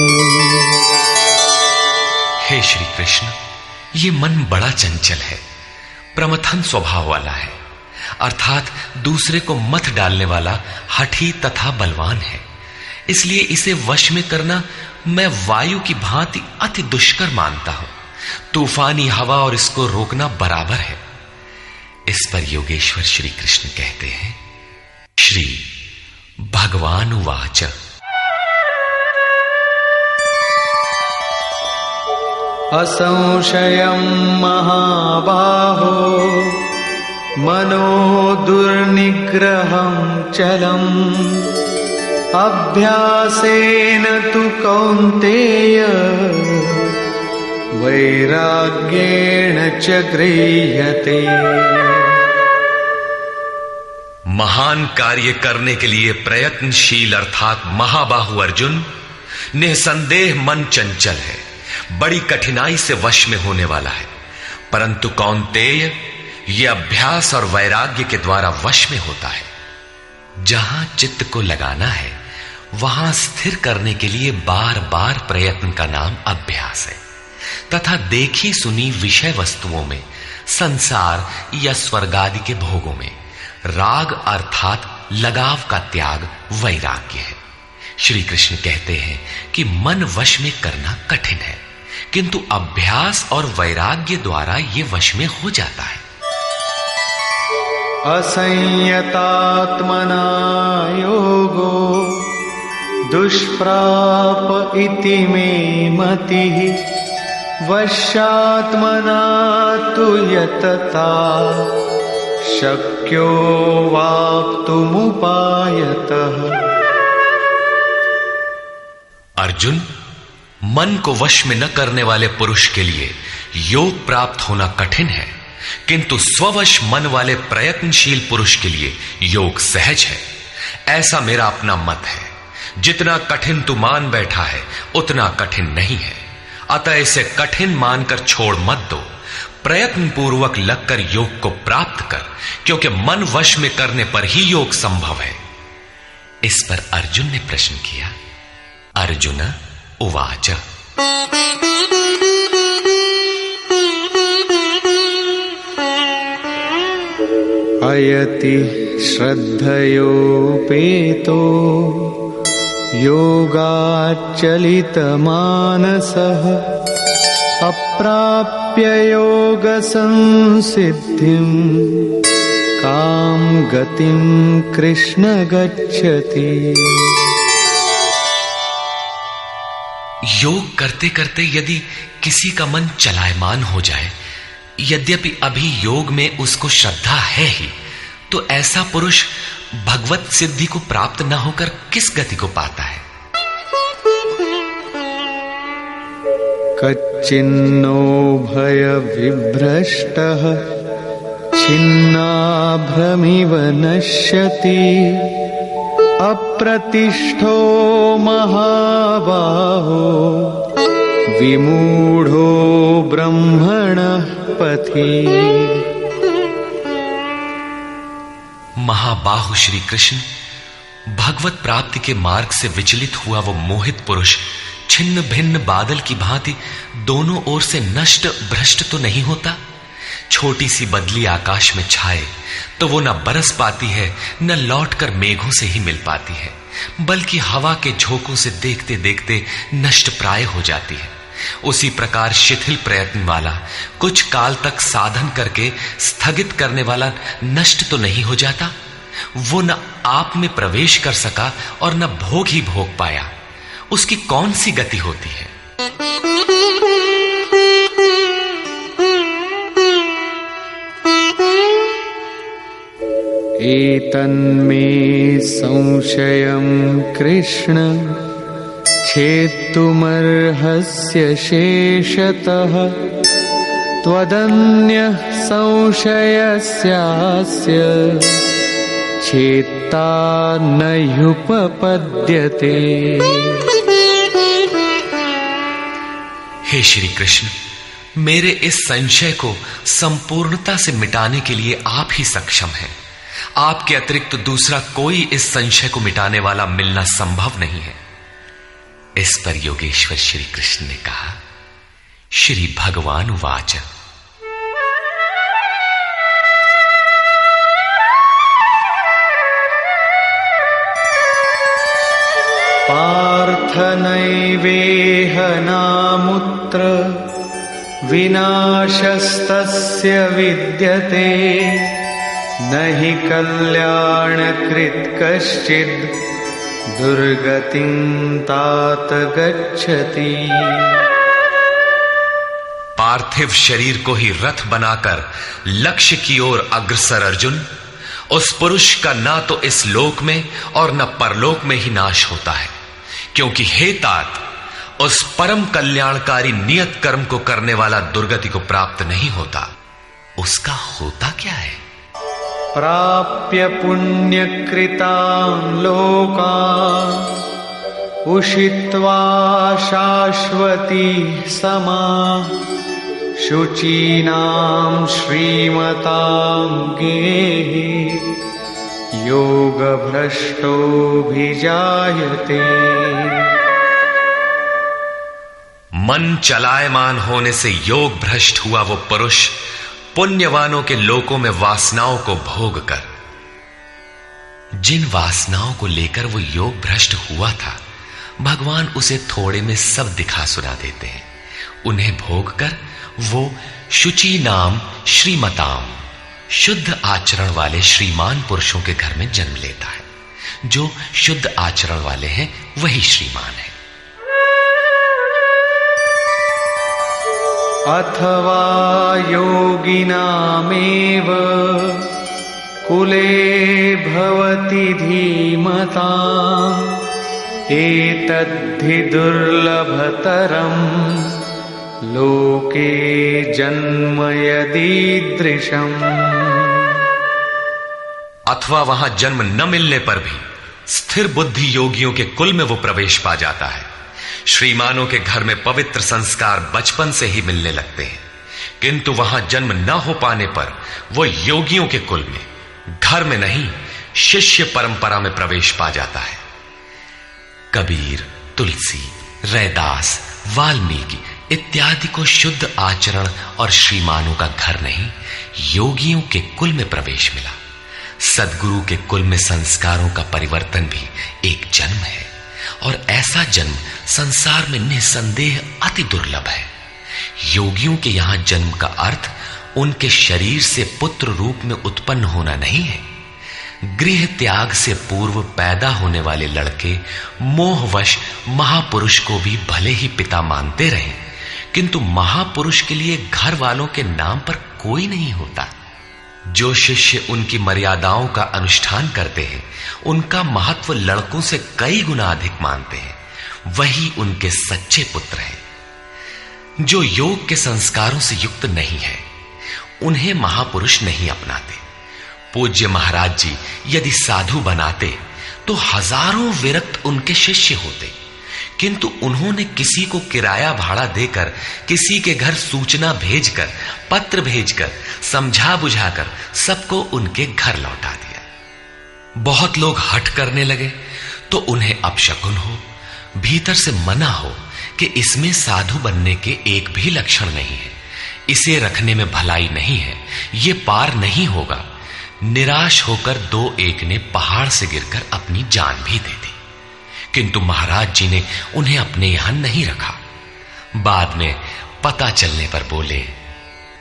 हे श्री कृष्ण, ये मन बड़ा चंचल है, प्रमथन स्वभाव वाला है, अर्थात दूसरे को मत डालने वाला हठी तथा बलवान है। इसलिए इसे वश में करना मैं वायु की भांति अति दुष्कर मानता हूं। तूफानी हवा और इसको रोकना बराबर है। इस पर योगेश्वर श्री कृष्ण कहते हैं, श्री भगवान उवाच असंशयं महाबाहो मनो दुर्निग्रहं चलम् अभ्यासेन तु कौन्तेय वैराग्येण च गृह्यते। महान कार्य करने के लिए प्रयत्नशील अर्थात महाबाहु अर्जुन, निसंदेह मन चंचल है, बड़ी कठिनाई से वश में होने वाला है, परंतु कौन्तेय ये अभ्यास और वैराग्य के द्वारा वश में होता है। जहां चित्त को लगाना है वहां स्थिर करने के लिए बार बार प्रयत्न का नाम अभ्यास है, तथा देखी सुनी विषय वस्तुओं में, संसार या स्वर्ग आदि के भोगों में राग अर्थात लगाव का त्याग वैराग्य है। श्री कृष्ण कहते हैं कि मन वश में करना कठिन है, किंतु अभ्यास और वैराग्य द्वारा ये वश में हो जाता है। असंयतात्मना योगो दुष्प्राप इति मे मतिः वश्यात्मना तु यतता शक्यो वाप्तुमुपायतः। अर्जुन, मन को वश में न करने वाले पुरुष के लिए योग प्राप्त होना कठिन है, किंतु स्ववश मन वाले प्रयत्नशील पुरुष के लिए योग सहज है, ऐसा मेरा अपना मत है। जितना कठिन तू मान बैठा है उतना कठिन नहीं है, अतः इसे कठिन मानकर छोड़ मत दो। प्रयत्न पूर्वक लगकर योग को प्राप्त कर, क्योंकि मन वश में करने पर ही योग संभव है। इस पर अर्जुन ने प्रश्न किया। अर्जुन उवाच अयति श्रद्धयोपेतो योगाच्चलितमानसः अप्राप्य योगसंसिद्धिं कां गतिं कृष्ण गच्छति। योग करते करते यदि किसी का मन चलायमान हो जाए, यद्यपि अभी योग में उसको श्रद्धा है ही, तो ऐसा पुरुष भगवत सिद्धि को प्राप्त न होकर किस गति को पाता है? कच्चिन्नो भय विभ्रष्टः छिन्नाभ्रमिव नश्यति अप्रतिष्ठो महाबाहो विमूढ़ो ब्रह्मणः पथि। महाबाहु श्री कृष्ण, भगवत प्राप्ति के मार्ग से विचलित हुआ वो मोहित पुरुष छिन्न भिन्न बादल की भांति दोनों ओर से नष्ट भ्रष्ट तो नहीं होता। छोटी सी बदली आकाश में छाए तो वो न बरस पाती है, न लौटकर मेघों से ही मिल पाती है, बल्कि हवा के झोंकों से देखते देखते नष्ट प्राय हो जाती है। उसी प्रकार शिथिल प्रयत्न वाला, कुछ काल तक साधन करके स्थगित करने वाला नष्ट तो नहीं हो जाता। वो न आप में प्रवेश कर सका और न भोग ही भोग पाया, उसकी कौन सी गति होती है? एतन्मे संशयं कृष्ण छेत्तुमर्हस्य शेषतः त्वदन्यः संशयस्यास्य छेत्ता न ह्युपपद्यते। हे श्री कृष्ण, मेरे इस संशय को संपूर्णता से मिटाने के लिए आप ही सक्षम हैं। आपके अतिरिक्त दूसरा कोई इस संशय को मिटाने वाला मिलना संभव नहीं है। इस पर योगेश्वर श्री कृष्ण ने कहा। श्री भगवान उवाच पार्थ नैवेह नामुत्र विनाशस्तस्य विद्यते न हि कल्याणकृत् कश्चित् दुर्गतिं तात गच्छति। पार्थिव शरीर को ही रथ बनाकर लक्ष्य की ओर अग्रसर अर्जुन, उस पुरुष का ना तो इस लोक में और न परलोक में ही नाश होता है, क्योंकि हे तात, उस परम कल्याणकारी नियत कर्म को करने वाला दुर्गति को प्राप्त नहीं होता। उसका होता क्या है? प्राप्य पुण्यकृतान् लोकान् उषित्वा शाश्वती समाः शुचीनां श्रीमतां गेहे योगभ्रष्टोऽभिजायते। मन चलायमान होने से योग भ्रष्ट हुआ वो पुरुष पुण्यवानों के लोकों में वासनाओं को भोग कर, जिन वासनाओं को लेकर वो योग भ्रष्ट हुआ था, भगवान उसे थोड़े में सब दिखा सुना देते हैं। उन्हें भोग कर वो शुचि नाम श्रीमताम, शुद्ध आचरण वाले श्रीमान पुरुषों के घर में जन्म लेता है। जो शुद्ध आचरण वाले हैं वही श्रीमान है। अथवा योगिनामेव कुले भवति धीमताम् एतद्धि दुर्लभतरम् लोके जन्म यदीदृशम्। अथवा वहां जन्म न मिलने पर भी स्थिर बुद्धि योगियों के कुल में वो प्रवेश पा जाता है। श्रीमानों के घर में पवित्र संस्कार बचपन से ही मिलने लगते हैं, किंतु वहां जन्म न हो पाने पर वो योगियों के कुल में, घर में नहीं, शिष्य परंपरा में प्रवेश पा जाता है। कबीर, तुलसी, रैदास, वाल्मीकि इत्यादि को शुद्ध आचरण और श्रीमानों का घर नहीं, योगियों के कुल में प्रवेश मिला। सद्गुरु के कुल में संस्कारों का परिवर्तन भी एक जन्म है, और ऐसा जन्म संसार में निसंदेह अति दुर्लभ है। योगियों के यहां जन्म का अर्थ उनके शरीर से पुत्र रूप में उत्पन्न होना नहीं है। गृह त्याग से पूर्व पैदा होने वाले लड़के मोहवश महापुरुष को भी भले ही पिता मानते रहे, किंतु महापुरुष के लिए घर वालों के नाम पर कोई नहीं होता। जो शिष्य उनकी मर्यादाओं का अनुष्ठान करते हैं, उनका महत्व लड़कों से कई गुना अधिक मानते हैं, वही उनके सच्चे पुत्र हैं। जो योग के संस्कारों से युक्त नहीं है, उन्हें महापुरुष नहीं अपनाते। पूज्य महाराज जी यदि साधु बनाते तो हजारों विरक्त उनके शिष्य होते, किंतु उन्होंने किसी को किराया भाड़ा देकर, किसी के घर सूचना भेजकर, पत्र भेजकर, समझा बुझाकर सबको उनके घर लौटा दिया। बहुत लोग हठ करने लगे तो उन्हें अपशकुन हो, भीतर से मना हो कि इसमें साधु बनने के एक भी लक्षण नहीं है, इसे रखने में भलाई नहीं है, ये पार नहीं होगा। निराश होकर दो एक ने पहाड़ से गिरकर अपनी जान भी दे दी, किंतु महाराज जी ने उन्हें अपने यहां नहीं रखा। बाद में पता चलने पर बोले,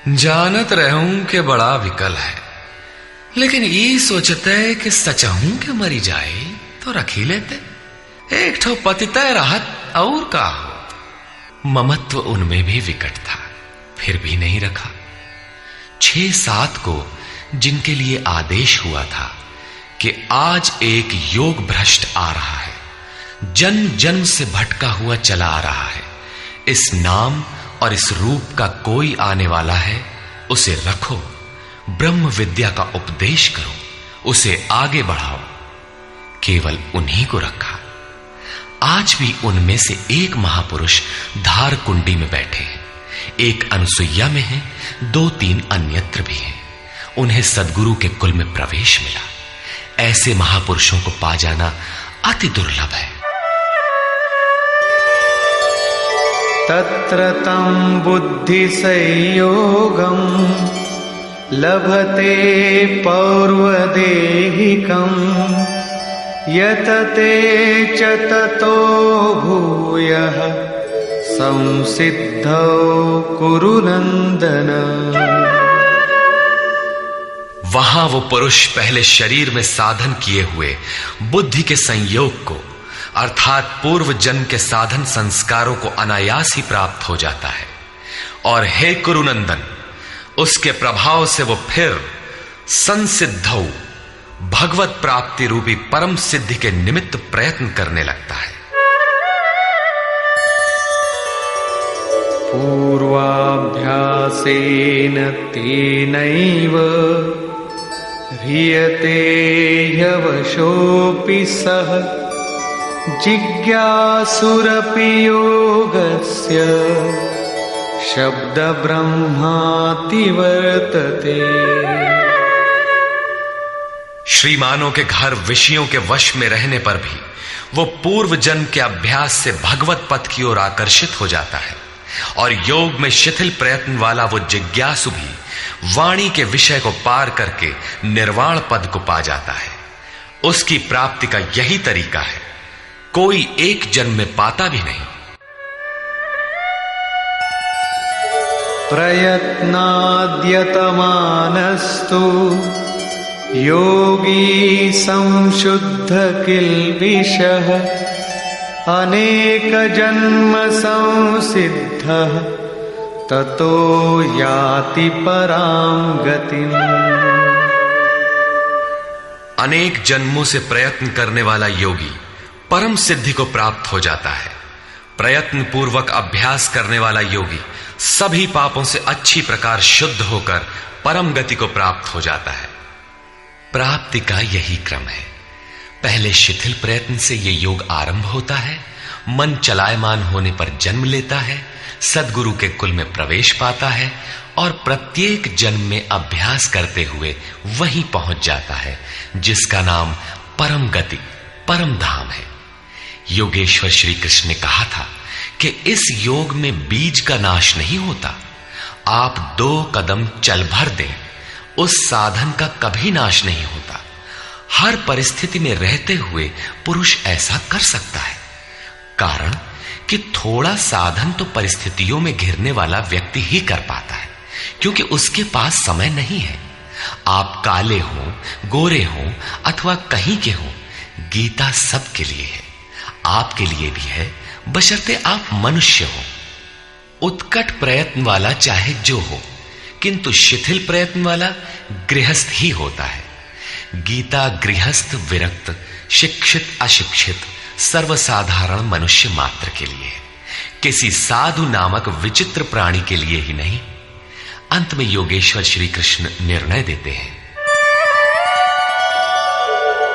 जानत रहूं कि बड़ा विकल है, लेकिन ये सोचते है कि सचहूं के मरी जाए तो रख ही लेते, एक ठो पतितय राहत और का हो। ममत्व उनमें भी विकट था, फिर भी नहीं रखा। 6-7 को जिनके लिए आदेश हुआ था कि आज एक योग भ्रष्ट आ रहा है, जन्म जन्म से भटका हुआ चला आ रहा है, इस नाम और इस रूप का कोई आने वाला है, उसे रखो, ब्रह्म विद्या का उपदेश करो, उसे आगे बढ़ाओ। केवल उन्हीं को रखा। आज भी उनमें से एक महापुरुष धार कुंडी में बैठे हैं, एक अनसुईया में है, 2-3 अन्यत्र भी हैं। उन्हें सद्गुरु के कुल में प्रवेश मिला। ऐसे महापुरुषों को पा जाना अति दुर्लभ है। तत्र तं बुद्धि संयोगं लभते पौर्वदेहिकं यतते च ततो भूयः संसिद्धौ कुरु नंदन। वहां वो पुरुष पहले शरीर में साधन किए हुए बुद्धि के संयोग को, अर्थात पूर्व जन्म के साधन संस्कारों को अनायास ही प्राप्त हो जाता है, और हे कुरुनंदन, उसके प्रभाव से वो फिर संसिद्धौ भगवत प्राप्ति रूपी परम सिद्धि के निमित्त प्रयत्न करने लगता है। पूर्वाभ्यासेन तेनैव ह्रियते ह्यवशोऽपि सः जिज्ञासुरपि योगस्य शब्द ब्रह्माति वर्तते। श्रीमानों के घर विषयों के वश में रहने पर भी वो पूर्व जन्म के अभ्यास से भगवत पथ की ओर आकर्षित हो जाता है, और योग में शिथिल प्रयत्न वाला वो जिज्ञासु भी वाणी के विषय को पार करके निर्वाण पद को पा जाता है। उसकी प्राप्ति का यही तरीका है, कोई एक जन्म में पाता भी नहीं। प्रयत्नाद्यतमानस्तु योगी संशुद्ध किल्बिषः अनेक जन्म संसिद्धः ततो याति परां गतिम्। अनेक जन्मों से प्रयत्न करने वाला योगी परम सिद्धि को प्राप्त हो जाता है, प्रयत्न पूर्वक अभ्यास करने वाला योगी सभी पापों से अच्छी प्रकार शुद्ध होकर परम गति को प्राप्त हो जाता है। प्राप्ति का यही क्रम है। पहले शिथिल प्रयत्न से यह योग आरंभ होता है, मन चलायमान होने पर जन्म लेता है, सद्गुरु के कुल में प्रवेश पाता है और प्रत्येक जन्म में अभ्यास करते हुए वहीं पहुंच जाता है जिसका नाम परम गति, परम धाम है। योगेश्वर श्री कृष्ण ने कहा था कि इस योग में बीज का नाश नहीं होता। आप 2 कदम चल भर दें, उस साधन का कभी नाश नहीं होता। हर परिस्थिति में रहते हुए पुरुष ऐसा कर सकता है, कारण कि थोड़ा साधन तो परिस्थितियों में घिरने वाला व्यक्ति ही कर पाता है, क्योंकि उसके पास समय नहीं है। आप काले हो, गोरे हो अथवा कहीं के हो, गीता सबके लिए है, आपके लिए भी है, बशर्ते आप मनुष्य हो। उत्कट प्रयत्न वाला चाहे जो हो, किंतु शिथिल प्रयत्न वाला गृहस्थ ही होता है। गीता गृहस्थ, विरक्त, शिक्षित, अशिक्षित, सर्वसाधारण मनुष्य मात्र के लिए है, किसी साधु नामक विचित्र प्राणी के लिए ही नहीं। अंत में योगेश्वर श्री कृष्ण निर्णय देते हैं,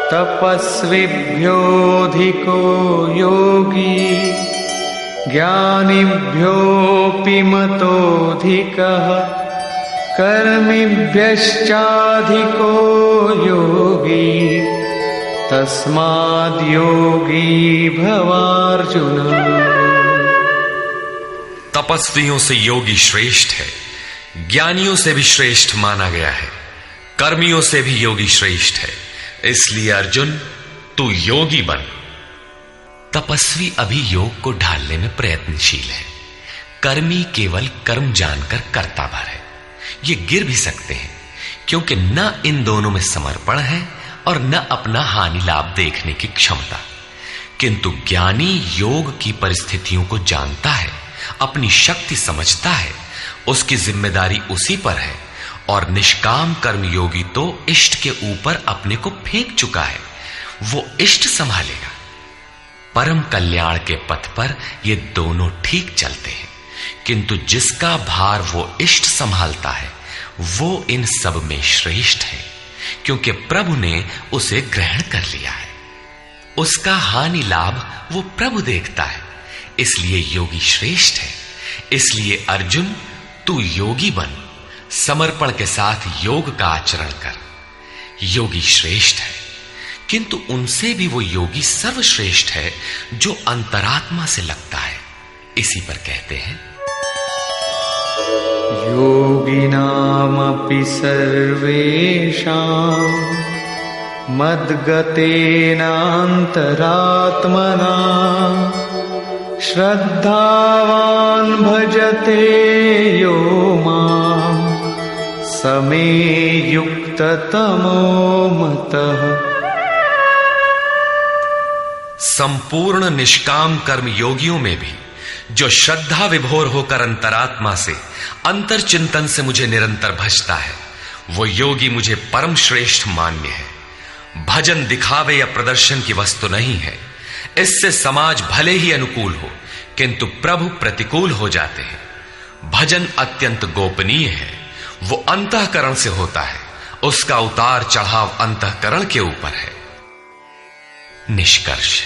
तपस्विभ्योऽधिको योगी ज्ञानिभ्योऽपि मतोऽधिकः कर्मिभ्यश्चाधिको योगी तस्माद्योगी भवार्जुन। तपस्वियों से योगी श्रेष्ठ है, ज्ञानियों से भी श्रेष्ठ माना गया है, कर्मियों से भी योगी श्रेष्ठ है। इसलिए अर्जुन, तू योगी बन। तपस्वी अभी योग को ढालने में प्रयत्नशील है, कर्मी केवल कर्म जानकर करता भर है। ये गिर भी सकते हैं, क्योंकि न इन दोनों में समर्पण है और न अपना हानि लाभ देखने की क्षमता। किंतु ज्ञानी योग की परिस्थितियों को जानता है, अपनी शक्ति समझता है, उसकी जिम्मेदारी उसी पर है। और निष्काम कर्मयोगी तो इष्ट के ऊपर अपने को फेंक चुका है, वो इष्ट संभालेगा। परम कल्याण के पथ पर ये दोनों ठीक चलते हैं, किंतु जिसका भार वो इष्ट संभालता है वो इन सब में श्रेष्ठ है, क्योंकि प्रभु ने उसे ग्रहण कर लिया है। उसका हानि लाभ वो प्रभु देखता है, इसलिए योगी श्रेष्ठ है। इसलिए अर्जुन, तू योगी बन, समर्पण के साथ योग का आचरण कर। योगी श्रेष्ठ है, किंतु उनसे भी वो योगी सर्वश्रेष्ठ है जो अंतरात्मा से लगता है। इसी पर कहते हैं, योगिनामपि सर्वेषां मद्गतेनान्तरात्मना श्रद्धावान् भजते यो मां समे युक्ततमो मतः। संपूर्ण निष्काम कर्म योगियों में भी जो श्रद्धा विभोर होकर अंतरात्मा से, अंतर चिंतन से मुझे निरंतर भजता है, वो योगी मुझे परम श्रेष्ठ मान्य है। भजन दिखावे या प्रदर्शन की वस्तु नहीं है। इससे समाज भले ही अनुकूल हो, किंतु प्रभु प्रतिकूल हो जाते हैं। भजन अत्यंत गोपनीय है, वो अंतःकरण से होता है, उसका उतार चढ़ाव अंतःकरण के ऊपर है। निष्कर्ष,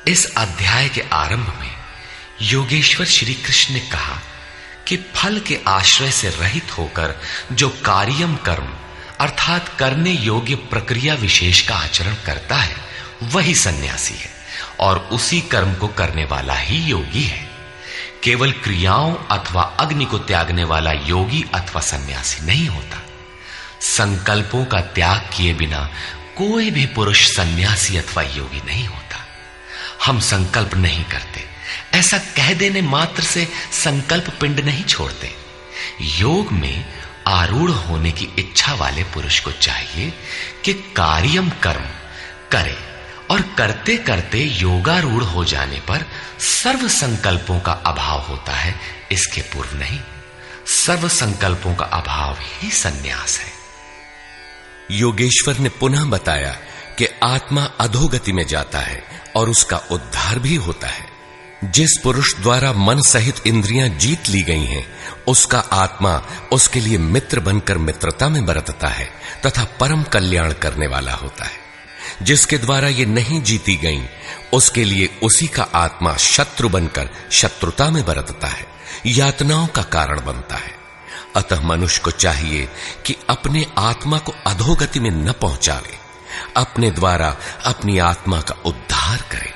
इस अध्याय के आरंभ में योगेश्वर श्री कृष्ण ने कहा कि फल के आश्रय से रहित होकर जो कार्यम कर्म अर्थात करने योग्य प्रक्रिया विशेष का आचरण करता है वही सन्यासी है, और उसी कर्म को करने वाला ही योगी है। केवल क्रियाओं अथवा अग्नि को त्यागने वाला योगी अथवा सन्यासी नहीं होता। संकल्पों का त्याग किए बिना कोई भी पुरुष सन्यासी अथवा योगी नहीं होता। हम संकल्प नहीं करते, ऐसा कह देने मात्र से संकल्प पिंड नहीं छोड़ते। योग में आरूढ़ होने की इच्छा वाले पुरुष को चाहिए कि कार्यम कर्म करे, और करते करते योगारूढ़ हो जाने पर सर्व संकल्पों का अभाव होता है, इसके पूर्व नहीं। सर्व संकल्पों का अभाव ही सन्यास है। योगेश्वर ने पुनः बताया कि आत्मा अधोगति में जाता है और उसका उद्धार भी होता है। जिस पुरुष द्वारा मन सहित इंद्रियां जीत ली गई हैं, उसका आत्मा उसके लिए मित्र बनकर मित्रता में बरतता है तथा परम कल्याण करने वाला होता है। जिसके द्वारा ये नहीं जीती गई, उसके लिए उसी का आत्मा शत्रु बनकर शत्रुता में बरतता है, यातनाओं का कारण बनता है। अतः मनुष्य को चाहिए कि अपने आत्मा को अधोगति में न पहुंचावे, अपने द्वारा अपनी आत्मा का उद्धार करे।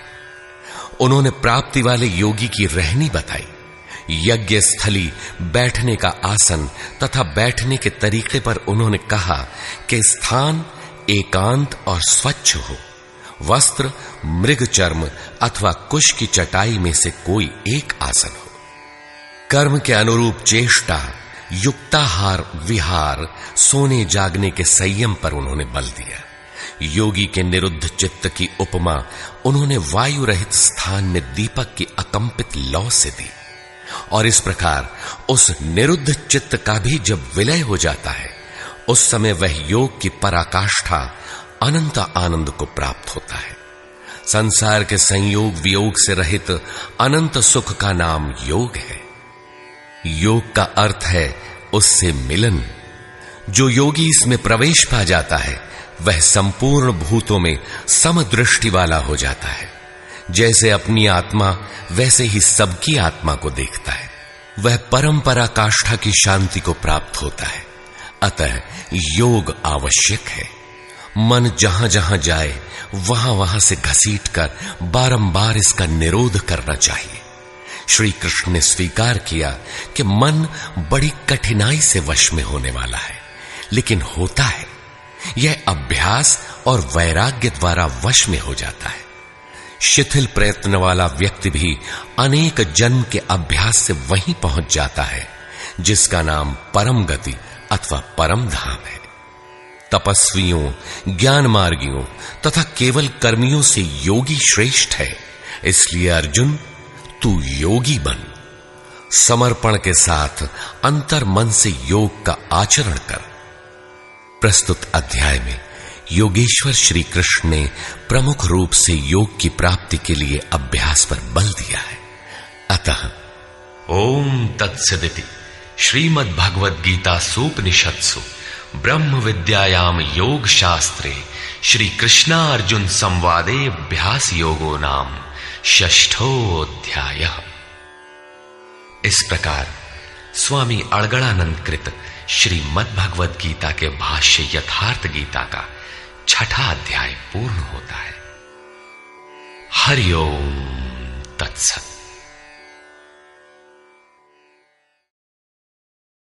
उन्होंने प्राप्ति वाले योगी की रहनी बताई। यज्ञ स्थली, बैठने का आसन तथा बैठने के तरीके पर उन्होंने कहा कि स्थान एकांत और स्वच्छ हो, वस्त्र मृग चर्म अथवा कुश की चटाई में से कोई एक आसन हो। कर्म के अनुरूप चेष्टा, युक्ताहार विहार, सोने जागने के संयम पर उन्होंने बल दिया। योगी के निरुद्ध चित्त की उपमा उन्होंने वायु रहित स्थान में दीपक की अकंपित लौ से दी। और इस प्रकार उस निरुद्ध चित्त का भी जब विलय हो जाता है, उस समय वह योग की पराकाष्ठा अनंत आनंद को प्राप्त होता है। संसार के संयोग वियोग से रहित अनंत सुख का नाम योग है। योग का अर्थ है उससे मिलन। जो योगी इसमें प्रवेश पा जाता है, वह संपूर्ण भूतों में समदृष्टि वाला हो जाता है। जैसे अपनी आत्मा वैसे ही सबकी आत्मा को देखता है। वह परम पराकाष्ठा की शांति को प्राप्त होता है। अतः योग आवश्यक है। मन जहां जहां जाए वहां वहां से घसीटकर बारंबार इसका निरोध करना चाहिए। श्री कृष्ण ने स्वीकार किया कि मन बड़ी कठिनाई से वश में होने वाला है, लेकिन होता है। यह अभ्यास और वैराग्य द्वारा वश में हो जाता है। शिथिल प्रयत्न वाला व्यक्ति भी अनेक जन्म के अभ्यास से वहीं पहुंच जाता है जिसका नाम परम गति अथवा परम धाम है। तपस्वियों, ज्ञान मार्गियों तथा केवल कर्मियों से योगी श्रेष्ठ है। इसलिए अर्जुन, तू योगी बन। समर्पण के साथ अंतर मन से योग का आचरण कर। प्रस्तुत अध्याय में योगेश्वर श्री कृष्ण ने प्रमुख रूप से योग की प्राप्ति के लिए अभ्यास पर बल दिया है। अतः ओम तत्सदिति श्रीमद् भगवद गीता सूपनिषत्सु ब्रह्म विद्यायाम योग शास्त्रे श्री कृष्णा अर्जुन संवादे अभ्यास योगो नाम षष्ठोऽध्यायः। इस प्रकार स्वामी अड़गड़ानंद कृत श्रीमद् भगवद गीता के भाष्य यथार्थ गीता का छठा अध्याय पूर्ण होता है। हरि ओम तत्सत।